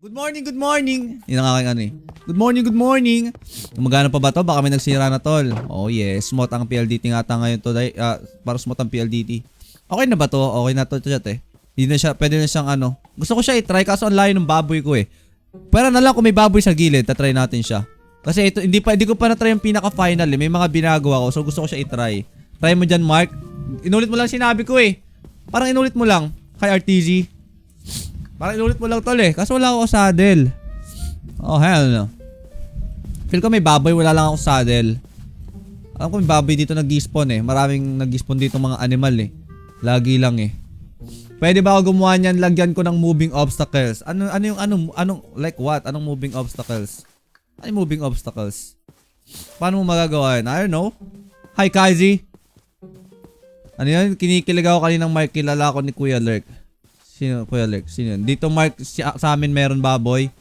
Good morning, good morning. Yun ang aking ano eh. Good morning, good morning. Gumagana pa ba to? Baka may nagsira na tol. Oh yes, smooth ang PLDT nga ata ngayon to. Para smooth ang PLDT. Okay na ba to? Okay na to chat eh. Hindi na siya, pwede na siyang ano. Gusto ko siya i-try kaso ang layo ng baboy ko eh. Pero na lang kung may baboy sa gilid, tatry natin siya. Kasi ito, hindi ko pa na-try yung pinaka-final eh. May mga binagawa ko so gusto ko siya i-try. Try mo dyan Mark. Inulit mo lang sinabi ko eh. Parang inulit mo lang kay RTZ. Parang inulit mo lang tol eh. Kaso wala ako saddle. Oh hell no. Feel ko may baboy, wala lang ako saddle. Alam ko may baboy dito nag-spawn eh. Maraming nag-spawn dito mga animal eh. Lagi lang eh. Pwede ba ako gumawa niyan, lagyan ko ng moving obstacles? Anong like what? Anong moving obstacles? Ano yung moving obstacles? Paano mo magagawa yun? I don't know. Hi Kazi. Ano yun? Kinikilig ako kaninang Mark, kilala ko ni Kuya Lurk. Sino Kuya Lurk? Sino yun? Dito Mark, sa amin meron baboy.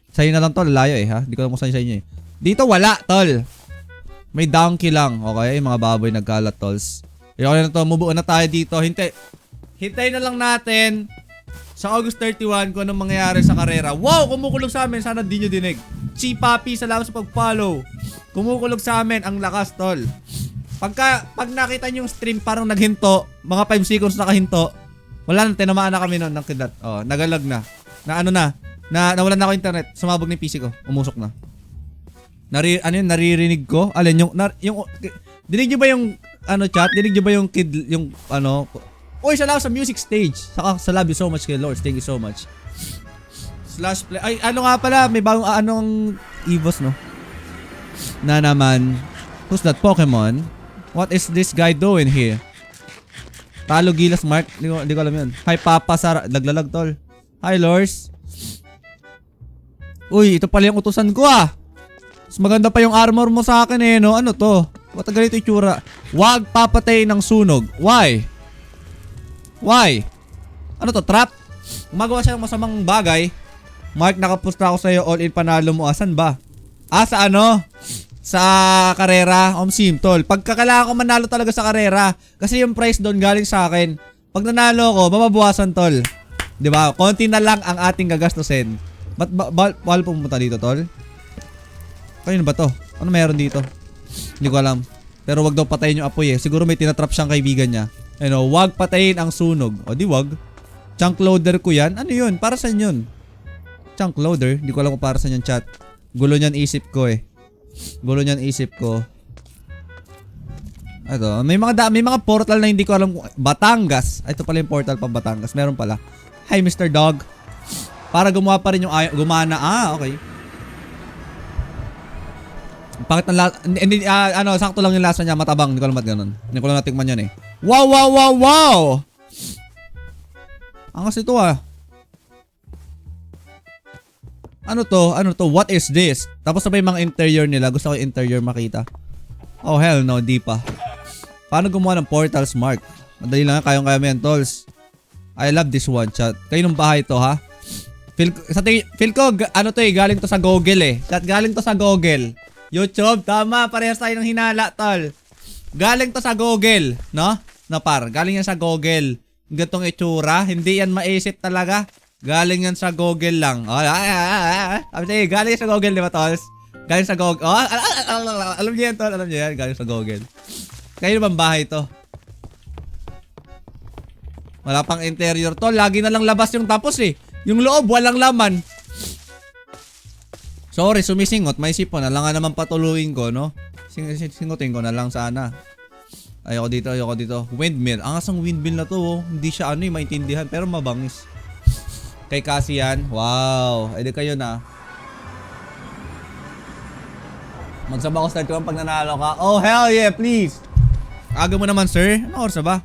Sa'yo na lang tol, layo eh ha. Di ko alam kung saan sa inyo eh. Dito wala tol. May donkey lang. Okay, mga baboy nagkalat tols. Okay na to, mubuo na tayo dito. Hintay na lang natin sa August 31 kung anong mangyayari sa karera. Wow! Kumukulog sa amin. Sana di nyo dinig. Si Papi, salamat sa pag-follow. Kumukulog sa amin. Ang lakas tol. Pag nakita nyo yung stream parang naghinto, mga 5 seconds nakahinto, wala na, tinamaan na kami noon ng kidlat. Oh, nagalag na. Nawalan na ako internet. Sumabog na yung PC ko. Umusok na. Naririnig ko? Alin, dinig nyo ba yung, chat? Dinig nyo ba yung Uy, salamat sa music stage. Saka sa love you so much kay Lord. Thank you so much. Slash play. Ay, nga pala. May bagong, Evos, no? Na naman. Who's that Pokemon? What is this guy doing here? Talo Gilas Mark. Di ko alam yun. Hi Papa Sara. Laglalag tol. Hi Lors. Uy, ito pala yung utusan ko ah. Mas maganda pa yung armor mo sa akin eh no. Ano to? Ba't ganito yung tsura? Huwag papatay ng sunog. Why? Why? Ano to? Trap? Gumagawa siya ng masamang bagay. Mark, nakapusta ako sa'yo. All in panalo mo. Asan ba? Sa ano? Sa karera, Sim, tol. Pagkakailangan ko manalo talaga sa karera. Kasi yung price doon galing sa akin. Pag nanalo ko, mababawasan, tol. Diba? Konti na lang ang ating gagastusin. Ba't bawal pumunta dito, tol? Kanino ba to? Ano meron dito? Hindi ko alam. Pero wag daw patayin yung apoy eh. Siguro may tinatrap siyang kaibigan niya. Ano, wag patayin ang sunog. O di wag. Chunk loader ko yan. Ano yun? Para saan yun? Chunk loader? Hindi ko alam kung para saan yung chat. Gulo niyan isip ko eh. Gulo niyan isip ko. Ito, may mga portal na hindi ko alam kung Batangas. Ito pala yung portal pa Batangas. Meron pala. Hi Mr. Dog. Para gumawa pa rin yung gumana. Okay. Bakit sakto lang yung lasa niya, matabang. Hindi ko alam ba't ganun. Hindi ko lang natikman yan eh. Wow! Angas ito ah. Ano to? What is this? Tapos sabay mga interior nila. Gusto ko yung interior makita. Oh hell no, di pa. Paano gumawa ng portals, Mark? Madali lang, kayang-kaya mo yan, tolls. I love this one, chat. Kayo nung bahay to, ha? Feel ko, galing to sa Google eh. Chat, galing to sa Google. YouTube, tama, parehas tayo ng hinala, tol. Galing to sa Google, no? Galing yan sa Google. Gatong itsura, hindi yan maisip talaga. Galing yan sa Google lang. Galing sa Google, di ba, tolls? Galing sa Google. Alam niyo yan, tol. Alam niyo yan, galing sa Google. Kayo bang bahay to? Wala pang interior, tol. Lagi na lang labas yung tapos eh. Yung loob, walang laman. Sorry, sumisingot. May sipon. Alam nga naman patuluin ko, no? Singutin ko na lang sana. Ayoko dito. Windmill. Ang asang windmill na to, oh. Hindi siya maintindihan. Pero mabangis. Kay Cassie yan. Wow. Edi kayo na. Magsaba ko start ko pag nanalo ka. Oh, hell yeah, please. Aga mo naman, sir. Ano oras na ba?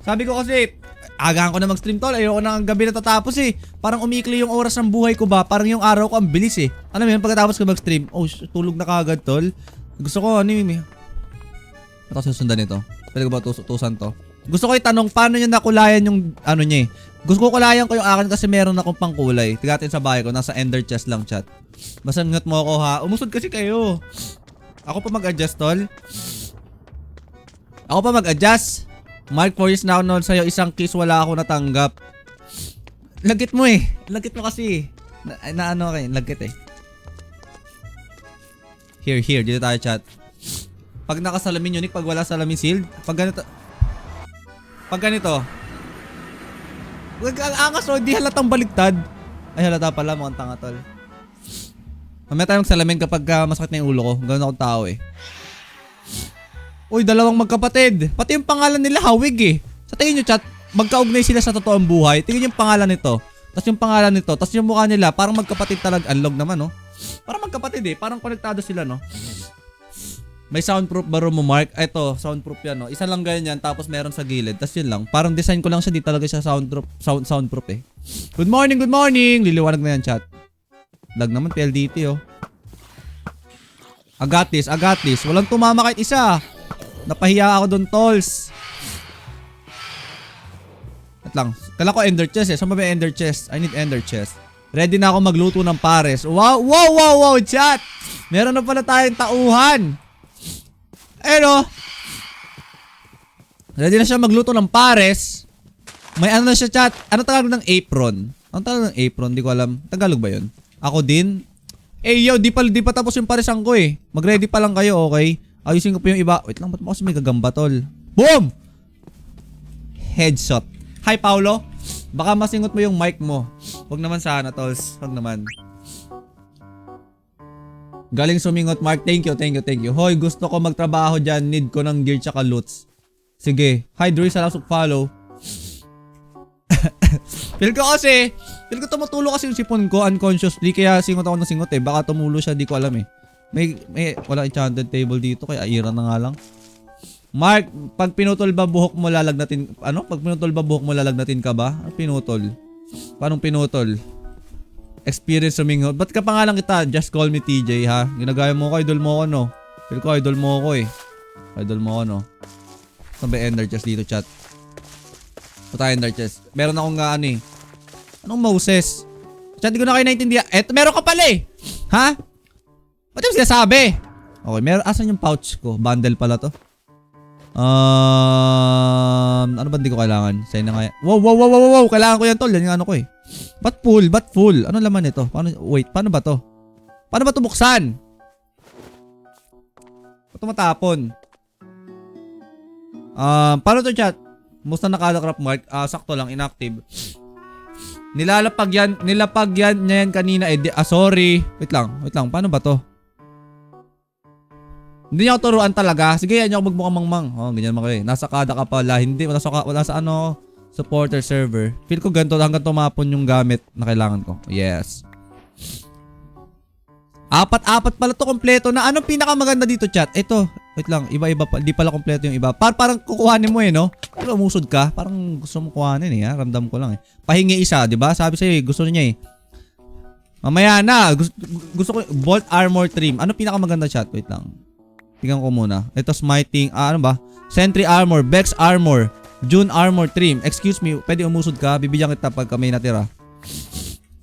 Sabi ko kasi, agahan ko na mag-stream, tol. Ayoko na ang gabi na tatapos eh. Parang umikli yung oras ng buhay ko ba? Parang yung araw ko ang bilis eh. Ano mo yun, pagkatapos ko mag-stream, tulog na kagad, tol. Gusto ko, ito susundan ito. Pwede ko ba tusan to? Gusto ko itanong, paano nyo nakulayan yung, niya eh. Gusto ko kulayan ko yung akin kasi meron akong pangkulay. Tigatin sa bahay ko, nasa ender chest lang, chat. Basta ngat mo ako ha. Umusod kasi kayo. Ako pa mag-adjust, tol. Mark, 4 years na ako noon sa'yo. Isang kiss wala ako natanggap. Lagit mo eh. Lagit mo kasi. Na ano kayo, lagit eh. Here. Dito tayo chat. Pag nakasalamin unique, pag wala salamin sealed. Pag ganito. Ang angas o, di halatang baligtad. Ay halata pala, mukhang tanga tol. Mamaya tayo magsalamin kapag masakit na yung ulo ko. Ganoon akong tao eh. Uy, dalawang magkapatid. Pati yung pangalan nila hawig eh. Sa tingin nyo chat, magkaugnay sila sa totoong buhay. Tingin yung pangalan nito. Tapos yung pangalan nito. Tapos yung mukha nila. Parang magkapatid talaga. Unlog naman no. Parang magkapatid eh. Parang konektado sila no. May soundproof ba room mo Mark? Ito, soundproof yan no. Isa lang ganyan. Tapos meron sa gilid. Tapos yun lang. Parang design ko lang siya. Di talaga siya soundproof eh. Good morning. Liliwanag na yan chat. Lag naman PLDT oh. I got this. Walang tumama kahit isa. Napahiya ako doon, tolls. At lang. Kala ko ender chest eh. Saan ba may ender chest? I need ender chest. Ready na ako magluto ng pares. Wow, chat. Meron na pala tayong tauhan. Ayun oh. Ready na siya magluto ng pares. May ano na siya, chat. Ano Tagalog ng apron? Ano Tagalog ng apron? Di ko alam. Tagalog ba yun? Ako din. Yo, di pa tapos yung paresan ko eh. Mag-ready pa lang kayo, okay? Ayusin ko pa yung iba. Wait lang, ba't mo kasi may gagamba, tol? Boom! Headshot. Hi, Paulo. Baka masingot mo yung mic mo. Huwag naman sana, tols. Huwag naman. Galing sumingot, Mark. Thank you. Hoy, gusto ko magtrabaho dyan. Need ko ng gear tsaka loots. Sige. Hi, Dre. Salasok follow. Feel ko tumutulo kasi yung sipon ko unconsciously. Kaya singot ako ng singot eh. Baka tumulo siya, di ko alam eh. Wala enchanted table dito. Kaya ira na nga lang. Mark, pag pinutol ba buhok mo lalagnatin? Ano? Pag pinutol ba buhok mo lalagnatin ka ba? Ano pinutol? Paano pinutol? Experience sumingot. Ba't ka pangalan kita? Just call me TJ ha. Ginagaya mo ko, idol mo ko no. Feel ko idol mo ko eh. Idol mo ko no. Saan ba ender chest dito chat? Puta ender chest. Meron akong nga ano eh. Anong Moses? Chat, di ko na kayo naintindihan. Eto, meron ka pala eh. Ha? Ba't yung sinasabi? Okay, asan yung pouch ko? Bundle pala to. Ano ba hindi ko kailangan? Sa'yo na kaya. Wow. Kailangan ko yan tol. Yan yung ano ko eh. Ba't full? Ano laman ito? Paano ba to? Paano ba ito buksan? Ba't matapon? Paano to chat? Musta nakalakrap Mark? Sakto lang, inactive. Nilapag yan niya yan kanina eh. Sorry. Wait lang. Paano ba to? Hindi niya ako turuan talaga. Sige, yan niya ako magmukhang mangmang. Oh, ganyan mga kayo. Nasa kada ka pala. Hindi, wala sa ano, supporter server. Feel ko ganito hanggang tumapon yung gamit na kailangan ko. Yes. Apat pala to kompleto na. Anong pinakamaganda dito chat? Ito. Wait lang. Iba-iba pa. Di pala kompleto yung iba. Parang kukuhanin mo eh no? Pero umusod ka. Parang gusto mo kuhanin eh ha. Ramdam ko lang eh. Pahingi isa. Diba? Sabi sa'yo eh. Gusto niya eh. Mamaya na. Gusto ko. Bolt armor trim. Ano pinakamaganda chat? Wait lang. Tingnan ko muna. Ito smiting. Ano ba? Sentry armor. Bex armor. June armor trim. Excuse me. Pwede umusod ka. Bibigyan kita pag may natira.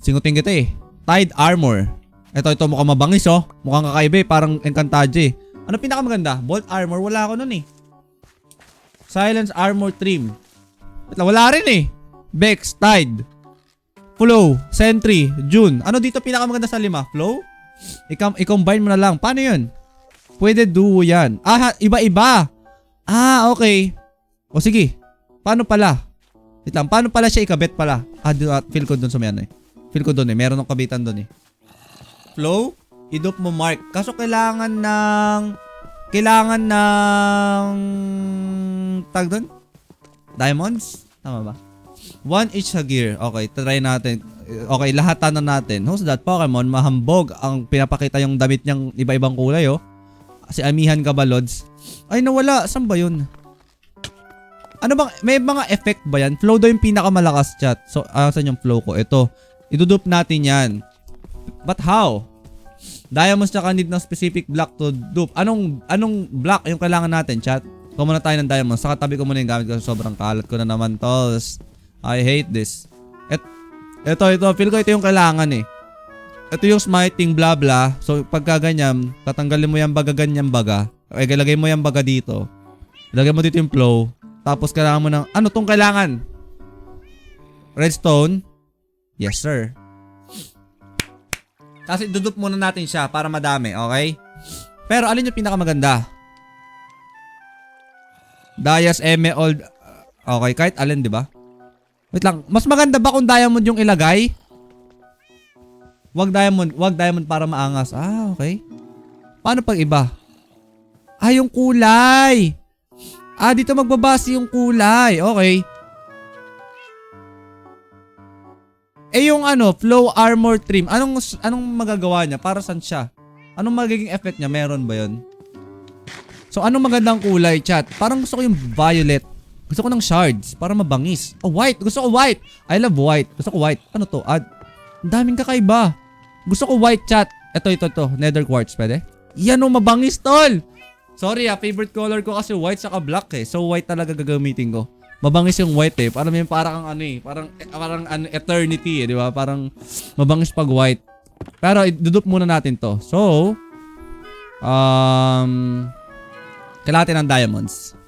Singutin kita eh. Tide armor. Ito mukhang mabangis oh. Mukhang kakaiba eh. Parang Encantaje. Ano pinakamaganda? Bolt armor. Wala ako nun eh. Silence armor trim. Wala rin eh. Bex. Tide. Flow. Sentry. June. Ano dito pinakamaganda sa 5? Flow? I-combine mo na lang. Paano yun? Pwede duo yan. Iba-iba. Okay. O sige. Paano pala? Wait lang. Paano pala siya ikabit pala? Feel ko dun sa may ano eh. Feel ko dun eh. Meron ng kabitan dun eh. Flow? I-dope mo Mark. Kaso kailangan ng tag dun? Diamonds? Tama ba? 1 each sa gear. Okay. Try natin. Okay. Lahatan na natin. Who's that Pokemon? Mahambog. Ang pinapakita yung damit niyang iba-ibang kulay oh. Si Amihan ka ba, Lods? Ay, nawala. Saan ba yun? Ano bang, may mga effect ba yan? Flow daw yung pinakamalakas chat. So, saan yung flow ko? Ito. Idudupe natin yan. But how? Diamonds tsaka need ng specific block to dupe. Anong block yung kailangan natin, chat? Kuha muna tayo ng diamonds. Saka tabi ko muna yung gamit ko. Sobrang kalat ko na naman, tolls. I hate this. Ito. Feel ko ito yung kailangan eh. Ito yung smiting blah blah. So pagka ganyan, tatanggalin mo yung baga ganyan baga. Okay, ilagay mo yung baga dito. Ilagay mo dito yung flow. Tapos kailangan mo ng ano tong kailangan? Redstone. Yes, sir. Kasi dudup muna natin siya para madami, okay? Pero alin yung pinakamaganda? Dias, Eme, Old... Okay, kahit alin, di ba? Wait lang, mas maganda ba kung diamond yung ilagay? Wag diamond para maangas. Ah, okay. Paano pag iba? Ah, yung kulay. Ah, dito magbabase yung kulay. Okay. Eh yung flow armor trim, anong magagawa niya? Para saan siya? Anong magiging effect niya? Meron ba yun? So anong magandang kulay, chat? Parang gusto ko yung violet. Gusto ko ng shards para mabangis. Oh, white. Gusto ko white. I love white. Gusto ko white. Ano to? Ang daming kakaiba. Gusto ko white, chat. Ito. Nether quartz. Pwede? Yan o, mabangis, tol. Sorry favorite color ko kasi white saka black eh. So white talaga gagamitin ko. Mabangis yung white eh. Parang eternity eh, di ba? Parang mabangis pag white. Pero idudup muna natin to. So, kailangan natin ng diamonds.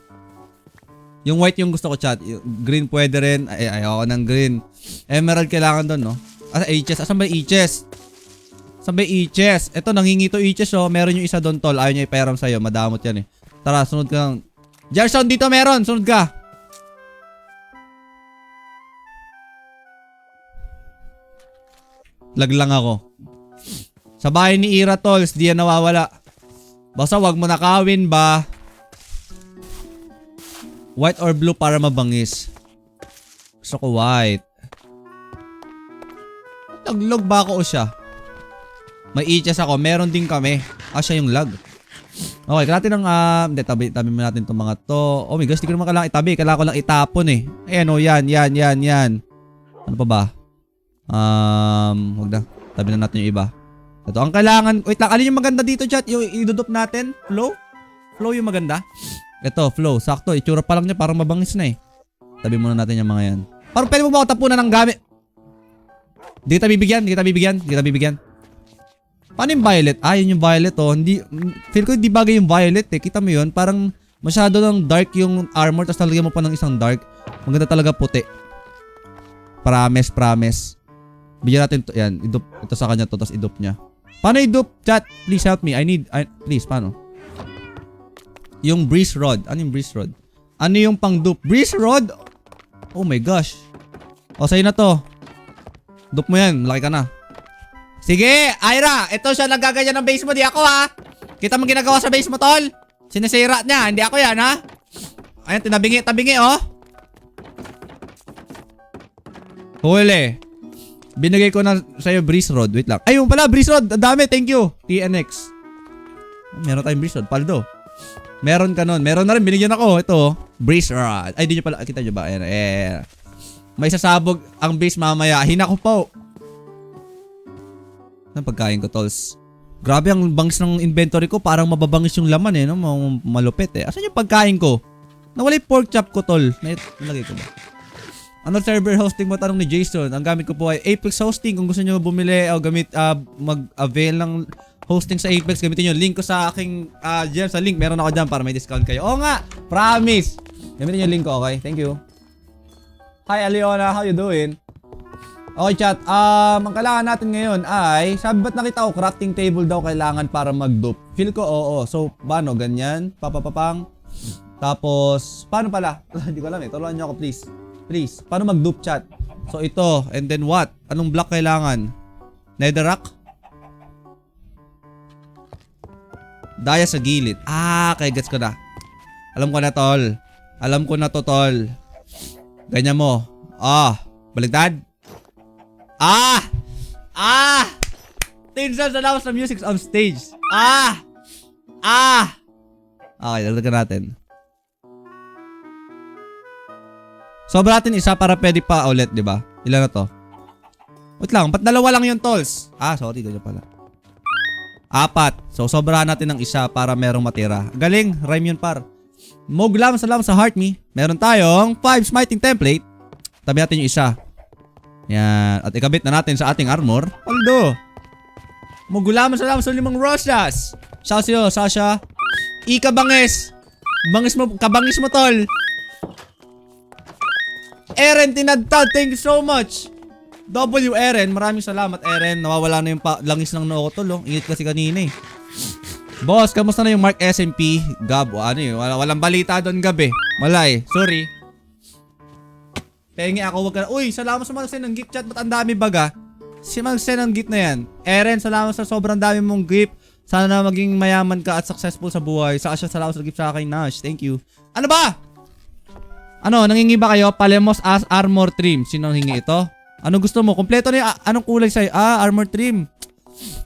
Yung white yung gusto ko, chat. Yung green pwede rin. Ayoko ng green. Emerald kailangan doon, no? H's. Asan ba yung H's? Asan ba yung H's? Ito, nangingi to H's, oh. Meron yung isa doon, tol. Ayaw niya iparam sa'yo. Madamot yan, eh. Tara, sunod ka lang. Gerson, dito meron. Sunod ka. Lag lang ako. Sa bahay ni Ira, tols. Di yan nawawala. Basta wag mo nakawin ba? White or blue para mabangis? Gusto ko white. Naglog ba ako o siya? May itches ako. Meron din kami. Siya yung lag. Okay, kailangan ng tabi mo natin itong mga to. Oh my gosh, di ko naman kailangan itabi. Kailangan ko lang itapon eh. Ayan o, yan. Ano pa ba? Huwag na. Tabi na natin yung iba. Ito, ang kailangan. Wait lang, alin yung maganda dito, chat? Yung idudop natin? Flow? Flow yung maganda? Ito, flow. Sakto. Itsura pa lang niya. Parang mabangis na eh. Tabi muna natin yung mga yan. Parang pwede mo ba ako tapunan ng gamit? Di kita bibigyan. Paano yung violet? Yun yung violet oh. Feel ko hindi bagay yung violet eh. Kita mo yun? Parang masyado ng dark yung armor. Tapos talagyan mo pa ng isang dark. Maganda talaga puti. Promise. Bigyan natin to. Yan. Ito sa kanya to. Tapos idup niya. Paano idup? Chat, please help me. Please, paano? Yung breeze rod. Ano yung breeze rod? Ano yung pang dupe? Breeze rod? Oh my gosh. O, sa'yo na to. Dupe mo yan. Malaki ka na. Sige, Ira. Ito siya nagaganyan ng base mo. Di ako ha. Kita mo ginagawa sa base mo, tol. Sinisira niya. Hindi ako yan ha. Ayan, tabingi oh. Huli. Binigay ko na sa'yo breeze rod. Wait lang. Ayun pala, breeze rod. Ang dami. Thank you. TNX. Meron tayong breeze rod. Paldo. Meron ka nun. Meron na rin. Binigyan ako. Ito. Breeze rod. Ay, di nyo pala. Kita nyo ba? Ayan. May sasabog ang base mamaya. Hina ko po. Ang pagkain ko, tols. Grabe ang bangis ng inventory ko. Parang mababangis yung laman eh. No? Malupit eh. Asan yung pagkain ko? Nawala yung pork chop ko, tol. Nalagay ko ba? Ano server hosting mo? Tanong ni Jason. Ang gamit ko po ay Apex Hosting. Kung gusto nyo bumili o mag-avail ng hosting sa Apex, gamitin nyo. Link ko sa aking dyan sa link. Meron ako dyan para may discount kayo. Oo nga! Promise! Gamitin nyo yung link ko, okay? Thank you. Hi, Aliona. How you doing? Okay, chat. Ang kailangan natin ngayon ay, sabi ba't nakita ko, crafting table daw kailangan para mag-dupe. Feel ko, oo. So, paano? Ganyan. Papapapang. Tapos, paano pala? Hindi ko alam eh. Tulungan nyo ako, please. Please. Paano mag-dupe, chat? So, ito. And then what? Anong block kailangan? Netherrack? Daya sa gilid. Okay, gets ko na. Alam ko na, tol. Alam ko na to, tol. Ganyan mo. Baliktad. Tinsel sa lawas ng music on stage. Okay, dagdagan natin. Sobra natin isa para pwede pa ulit, di ba? Ilan na to? Wait lang, ba't dalawa lang yung tolls? Sorry, ganyan pala. 4. So, sobrahan natin ng isa para merong matira. Galing, rhyme yun par. Moglam salam sa heart me. Meron tayong 5 smiting template. Tabi natin yung isa. Yan. At ikabit na natin sa ating armor. Aldo. Moglam salam sa 5 rosas. Shout sa'yo, Sasha. Ikabangis. Kabangis mo, tol. Eren Tinadtad, thank you so much. W Eren, maraming salamat Eren. Nawawala na yung langis ng noo ko tol. Oh. Ingit kasi kanina eh. Boss, kamusta na yung Mark SMP? Gab, ano yun? Walang balita doon Gab eh. Wala eh. Sorry. Pengi ako, wag ka na. Uy, salamat sa mga send ng gift chat. Ba't ang dami baga? Si mag-send ng gift na yan. Eren, salamat sa sobrang dami mong gift. Sana na maging mayaman ka at successful sa buhay. Sa Asya, salamat sa gift sa akin, Nash. Thank you. Ano ba? Ano, nangingi ba kayo? Palemos as armor trim. Sino hingi ito? Ano gusto mo? Kompleto na yung anong kulay sa'yo? Armor trim.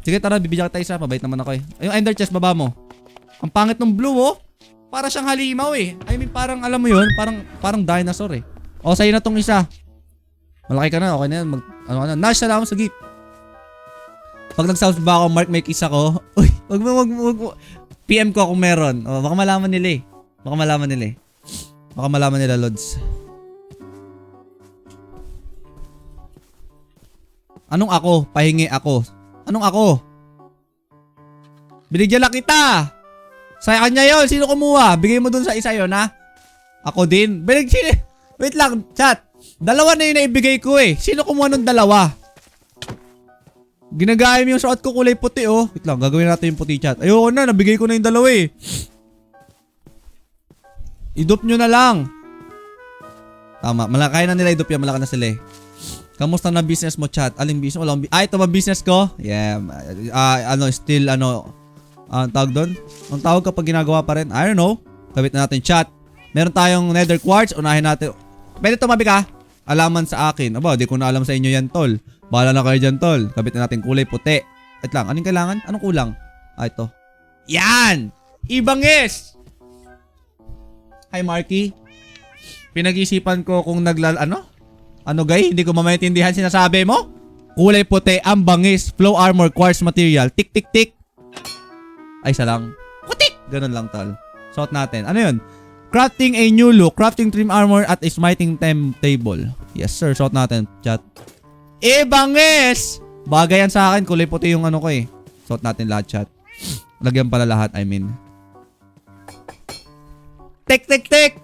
Sige, tara, bibigyan kita isa. Mabait naman ako eh. Yung ender chest, baba mo. Ang pangit ng blue, oh. Para siyang halimaw eh. I mean, parang, alam mo yun, parang dinosaur eh. O, sa'yo na tong isa. Malaki ka na, okay na yan. Nash, salamat sa gift. Pag nag-sounds ba ako, Mark, may kiss ako. Uy, wag mo. PM ko kung meron. O, baka malaman nila eh. Baka malaman nila, Lods. Anong ako? Pahingi ako. Anong ako? Binigyan lang kita. Sa kanya yon. Sino kumuha? Bigay mo dun sa isa yon ha? Ako din. Wait lang, chat. Dalawa na yun na ibigay ko eh. Sino kumuha ng dalawa? Ginagaya mo yung suot ko kulay puti oh. Wait lang, gagawin natin yung puti chat. Ayoko na, nabigay ko na yung dalawa eh. Idop nyo na lang. Tama, malakay na nila idop yan, malaki na sila eh. Kamusta na business mo chat? Aling business? Wala ito ba business ko? Yeah, tawag doon? Ang tawag kapag ginagawa pa rin? I don't know. Kabit na natin chat. Meron tayong nether quartz, unahin natin. Pwede tumabi ka? Alaman sa akin. Aba, di ko na alam sa inyo yan, tol. Bahala na kayo dyan, tol. Kabit na natin kulay puti. Wait lang, anong kailangan? Anong kulang? Ito. Yan! Ibangis! Hi, Marky. Pinag-isipan ko kung Ano, guy? Hindi ko mamaintindihan sinasabi mo? Kulay puti, ang bangis, flow armor, quartz material. Tik, tik, tik. Ay, isa lang. Kutik! Ganun lang, tol. Suot natin. Ano yun? Crafting a new look, crafting trim armor at a smiting table. Yes sir, suot natin, chat. Bangis! Bagay yan sa akin, kulay puti yung ano ko eh. Suot natin lahat, chat. Lagyan pala lahat, I mean. Tik, tik, tik!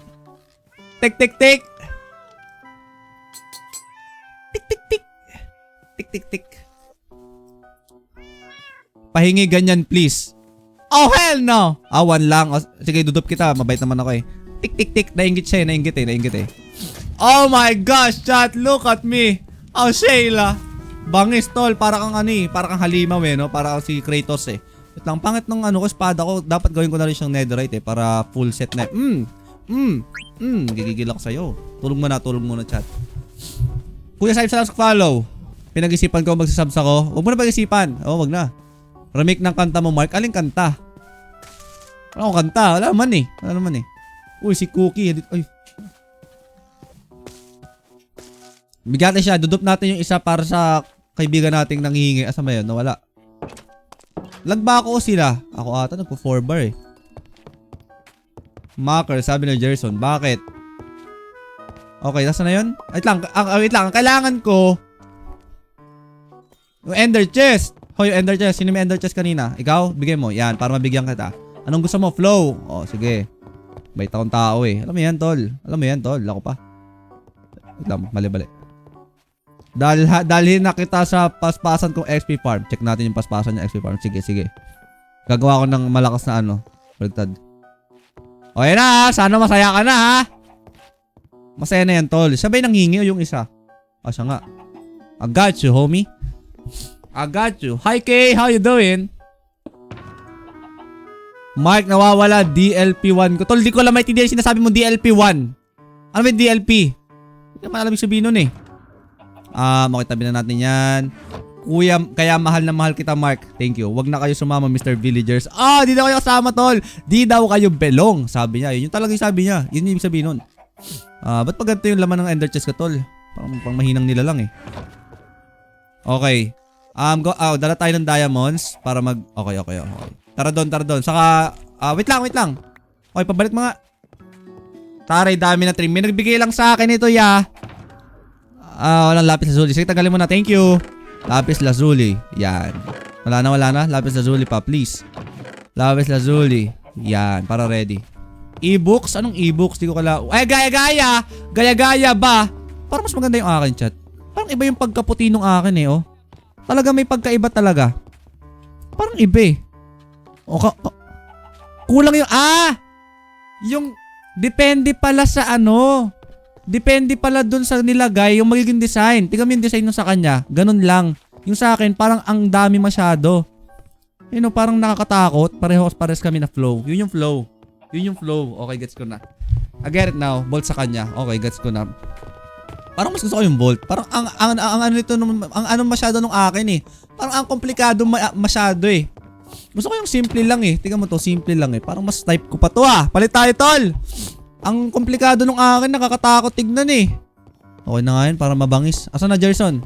Tik, tik, tik! Tik, tik, tik! Tik, tik, tik. Pahingi ganyan, please. Oh, hell no! One lang. Sige, dudup kita. Mabait naman ako eh. Tik, tik, tik. Nainggit siya eh. Nainggit eh. Oh my gosh, chat. Look at me. Oh, Shayla. Bangis, tol. Para kang para kang halimaw eh, no? Para kang si Kratos eh. Ito lang, pangit ng espada ko. Dapat gawin ko na rin siyang netherite eh. Para full set na gigigil ako sa'yo. Tulog mo na, chat. Kuya Saib, salamat sa follow. Pinag-isipan ko magsasubs ako. Huwag mo na pag-isipan. Wag na. Remake ng kanta mo, Mark. Aling kanta? Wala akong kanta. Wala naman eh. Uy, si Cookie. Ay. Bigyan natin siya. Dudup natin yung isa para sa kaibigan nating nanghihingi. Asa ba yun? Nawala. Lagba ako o sila? Ako ata nagpo-4 bar eh. Marker, sabi na Jerson. Bakit? Okay, nasa na yun? Wait lang. Ang kailangan ko yung ender chest. Hoy, yung ender chest. Sino may ender chest kanina? Ikaw? Bigay mo. Yan, para mabigyan kita. Anong gusto mo? Flow. Sige. Bait akong tao eh. Alam mo yan, tol. Ako pa. Wait lang, mali. Dalhin na kita sa paspasan kong XP farm. Check natin yung paspasan ng XP farm. Sige. Gagawa ko ng malakas na baligtad. Okay na, sana masaya ka na ha. Masaya na yan, tol. Sabay nanghingi yung isa. Siya nga. I got you, homie. I got you. Hi, Kay. How you doing? Mark, nawawala. DLP1 ko. Tol, di ko alam maintindihan sinasabi mo DLP1. Ano ba yung DLP? Hindi naman alam yung sabihin nun eh. Makitabi na natin yan. Kuya, kaya mahal na mahal kita, Mark. Thank you. Wag na kayo sumama, Mr. Villagers. Di daw kayo kasama, tol. Di daw kayo belong. Sabi niya. Yun talaga yung sabi niya. Yun yung sabihin nun. Ba't pag ganito yung laman ng ender chest ko, tol? Pang mahinang nila lang eh. Okay. Dala tayo ng diamonds para Okay. Tara doon. Saka, wait lang. Okay, pabalik mga. Taray, dami na trim. May nagbigay lang sa akin ito, ya. Walang lapis lazuli. Sige, tagalin mo na. Thank you. Lapis lazuli. Yan. Wala na. Lapis lazuli pa, please. Lapis lazuli. Yan, para ready. E-books? Anong e-books? Di ko kala. Ay, gaya-gaya ba? Para mas maganda yung akin, chat. Parang iba yung pagkaputi nung akin eh, oh. Talaga may pagkaiba talaga. Parang iba eh. Kulang yung, yung, depende pala sa ano. Depende pala dun sa nilagay, yung magiging design. Tingnan mo yung design nung sa kanya. Ganun lang. Yung sa akin, parang ang dami masyado. You know, parang nakakatakot. Pares kami na flow. Yun yung flow. Yun yung flow. Okay, gets ko na. I get it now. Bolt sa kanya. Okay, gets ko na. Parang mas gusto ko yung bolt. Parang ang ano nito, ang ano masyado nung akin eh. Parang ang komplikado masyado eh. Gusto ko yung simple lang eh. Tingnan mo to, simple lang eh. Parang mas type ko pa to ah. Palit tayo tol. Ang komplikado nung akin, nakakatakot tignan eh. Okay na nga yun, para mabangis. Asan na Jerson?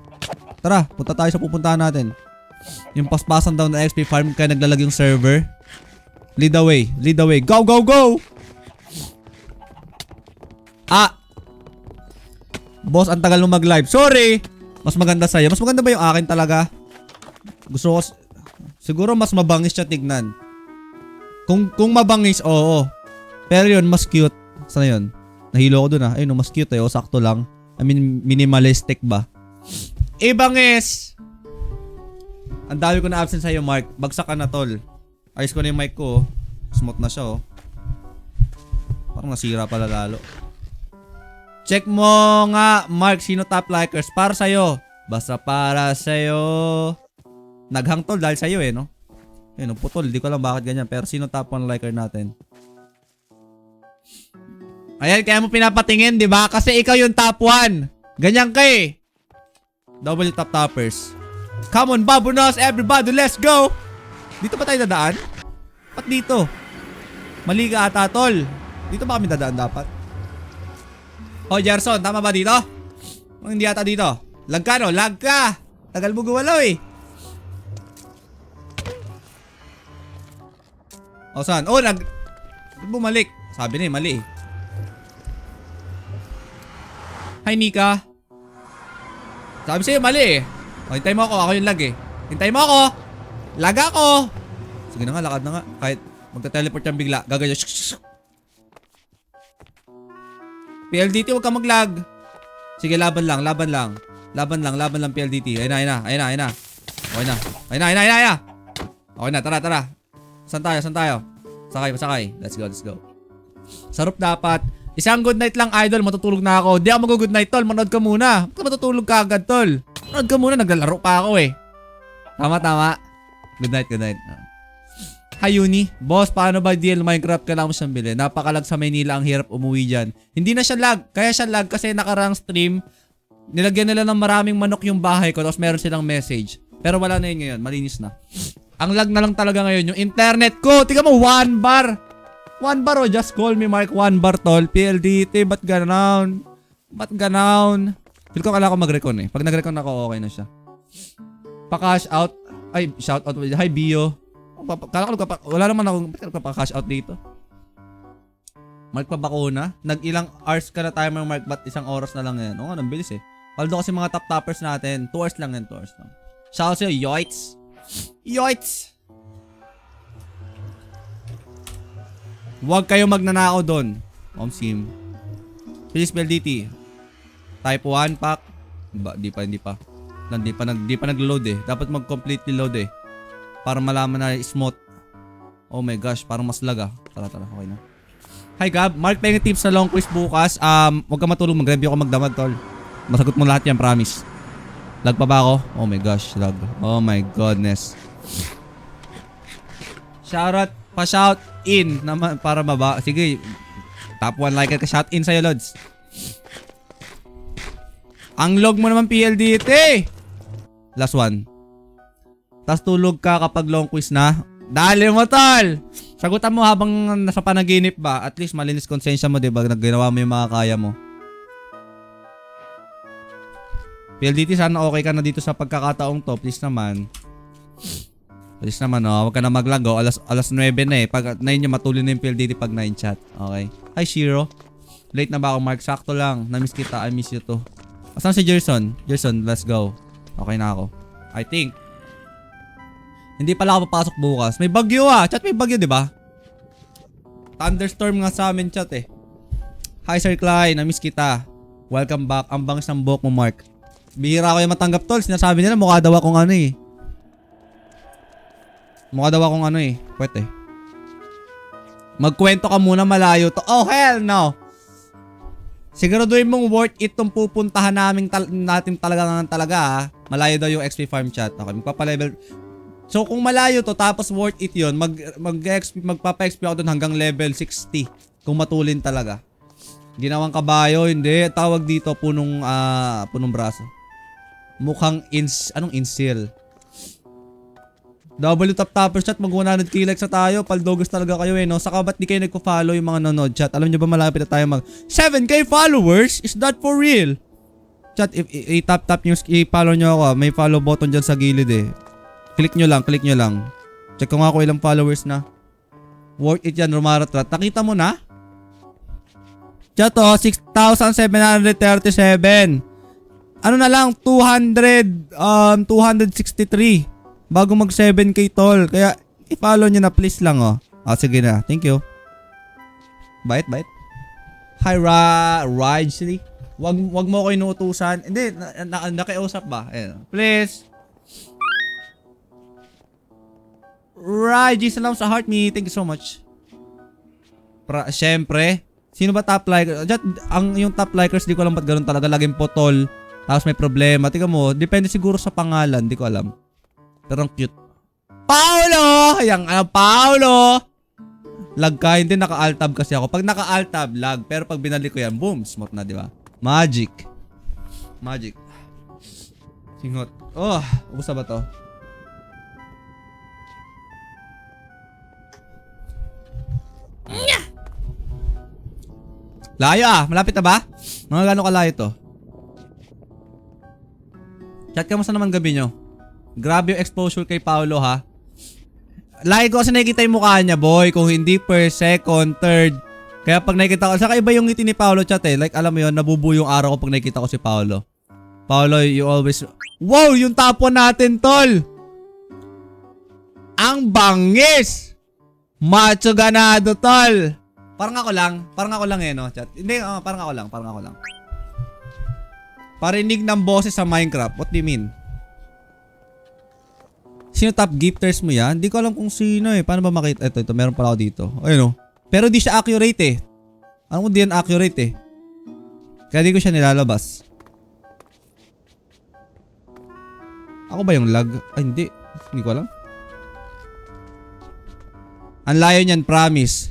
Tara, punta tayo sa pupuntahan natin. Yung paspasan daw na XP farm kaya naglalag yung server. Lead the way, lead the way. Go, go, go! Boss, ang tagal mo mag-live. Sorry! Mas maganda sa'yo. Mas maganda ba yung akin talaga? Gusto ko, siguro mas mabangis siya tignan. Kung mabangis, oo. Pero yun, mas cute. Sana yun? Nahilo ko dun ah. Ayun, mas cute eh. O, sakto lang. I mean, minimalistic ba? Ibangis! Ang dami ko na absent sa'yo, Mark. Bagsak ka na, tol. Ayos ko na yung mic ko. Smooth na siya, oh. Parang nasira pala lalo. Check mo nga, Mark, sino top likers. Para sa'yo. Basta para sa'yo. Naghang, tol, dahil sa'yo eh, no? Ayun, putol. Di ko alam bakit ganyan. Pero sino top 1 liker natin? Ayan, kaya mo pinapatingin, di ba? Kasi ikaw yung top 1. Ganyan ka eh. Double top toppers. Come on, Babunos, everybody, let's go! Dito pa tayo dadaan? Ba't dito? Mali ka ata, tol. Dito ba kami dadaan dapat? Oh, Jerson, tama ba dito? Hindi ata dito. Lag ka, no? Lag ka! Tagal mo gumalaw eh. O, saan? Oh, bumalik. Sabi na eh, mali eh. Hi, Nika. Sabi sa'yo, mali eh. O, hintay mo ako. Ako yung lag eh. Hintay mo ako. Lag ako. Sige na nga, lakad na nga. Kahit magta-teleport yan bigla. Gagawin siya. PLDT, huwag ka mag-lag. Sige, laban lang, laban lang. Laban lang, PLDT. Ayun na. Okay na. Okay na, tara. Saan tayo? Sakay. Let's go. Sarap dapat. Isang good night lang, idol. Matutulog na ako. Di ako mag-good night, tol. Manood ka muna. Ba't ka matutulog ka agad, tol? Manood ka muna. Naglalaro pa ako eh. Tama. Good night. Hi, Uni. Boss, paano ba deal Minecraft? Kailangan mo siyang bilhin. Napakalag sa Maynila. Ang hirap umuwi dyan. Hindi na siya lag. Kaya siya lag kasi nakarang stream. Nilagyan nila ng maraming manok yung bahay ko. Tapos meron silang message. Pero wala na yun ngayon. Malinis na. Ang lag na lang talaga ngayon yung internet ko. Tingnan mo, 1 bar. 1 bar, oh, just call me Mark. 1 bar, tol. PLDT, ba't ganown? Feel ko kailangan ko mag-recon eh. Pag nag-recon ako, okay na siya. Pa-cash out. Ay, shout out. Hi, Bio. Wala naman akong pa-cash out dito. Mark, pa bakuna? Nag-ilang hours ka na timer, Mark. Ba't isang oras na lang yan? Oo nga, nang bilis eh. Paldo kasi mga top toppers natin. 2 hours lang yan, 2 hours lang. Shout out sa'yo, Yoits! Huwag kayo magnanakaw doon. Sim. Please, PLDT. Type 1 pack. Di pa. Hindi pa nag-load eh. Dapat mag-completely load eh. Para malaman na smooth. Oh my gosh, parang mas lag ah. Tara, okay na. Hi Gab, Mark, pahingin tips sa long quiz bukas. Huwag ka matulog, mag-review ako magdamag, tol. Masagot mo lahat yan, promise. Lag pa ba ako? Oh my gosh, lag. Oh my goodness. Shoutout, pa-shout in naman para sige, top 1 like ka, shout in sa'yo, Lods. Ang log mo naman PLDT. Last one. Tas tulog ka kapag long quiz na. Dali mo, tol. Sagutan mo habang nasa panaginip ba. At least malinis konsensya mo, diba? Nagginawa mo yung mga kaya mo. PLDT, sana okay ka na dito sa pagkakataong to. Please naman. Oh. Huwag ka na maglag, oh. Alas 9 na eh. Pag 9 nyo, matuloy na yung PLDT pag 9 chat. Okay. Hi, Shiro. Late na ba ako, Mark? Sakto lang. Namiss kita. I miss you too. Asan si Jerson? Jerson, let's go. Okay na ako. I think. Hindi pala ako papasok bukas. May bagyo ah. Chat, may bagyo, di ba? Thunderstorm nga sa amin, chat eh. Hi, Sir Klein. Namiss kita. Welcome back. Ang bangis ng buhok mo, Mark. Bihira ko yung matanggap tol. Sinasabi nila mukha daw akong ano eh. Mukha daw akong ano eh. Pwede eh. Magkwento ka muna malayo to. Oh hell no. Siguraduhin mong worth it tong pupuntahan natin talaga ha. Malayo daw yung XP farm chat. Okay, magpapa-level. So kung malayo to tapos worth it yun, magpapa-XP ako dun hanggang level 60. Kung matulin talaga. Ginawang kabayo, hindi. Tawag dito punong braso. Mukhang anong insil? W tap-tapper chat, mag 100 kilek sa tayo. Paldogos talaga kayo eh, no? Saka ba't di kayo nagpo-follow yung mga nanonood chat? Alam nyo ba malapit na tayo mag 7k followers? Is that for real? Chat, i-tap-tap nyo, i-follow nyo ako. May follow button dyan sa gilid eh. Click nyo lang. Check ko nga ako ilang followers na. Worth it yan, Rumaratrat. Nakita mo na? Chat oh, 6,737. Ano na lang, 263 bago mag 7k tol. Kaya i-follow nyo na please lang oh. Sige na, thank you. Bait. Hi Rajli. Wag mo ko inuutusan. Hindi, nakiusap ba? Ayan. Please. Rajli, salamat sa heart me. Thank you so much. Syempre, sino ba top liker? Yung top likers, di ko alam ba't ganun talaga. Laging potol. Tapos may problema. Tika mo, depende siguro sa pangalan. Di ko alam. Pero ang cute. Paolo! Paolo! Lag ka. Hindi, naka-alt-tab kasi ako. Pag naka-alt-tab, lag. Pero pag binalik ko yan, boom, smooth na, di ba? Magic. Singot. Oh, ubos na ba to? Layo malapit na ba? Mga gano'ng kalayo to? Chat, kamusta naman gabi nyo? Grabe yung exposure kay Paolo ha. Lagi ko kasi nakikita yung mukha niya boy. Kung hindi first, second, third. Kaya pag nakikita ko, saka iba yung ngiti ni Paolo chat eh. Like alam mo yun, nabubuo yung araw ko pag nakikita ko si Paolo. Paolo, you always... Wow! Yung tapon natin tol! Ang bangis! Macho ganado tol! Parang ako lang eh no chat. Hindi, parang ako lang. Parinig ng boses sa Minecraft. What do you mean? Sino top gifters mo yan? Hindi ko alam kung sino eh. Paano ba makita? Ito, meron pala ako dito. Ayun o. Pero di siya accurate eh. Ano kung di yan accurate eh. Kaya di ko siya nilalabas. Ako ba yung lag? Ay hindi. Hindi ko alam. Ang layo niyan, promise.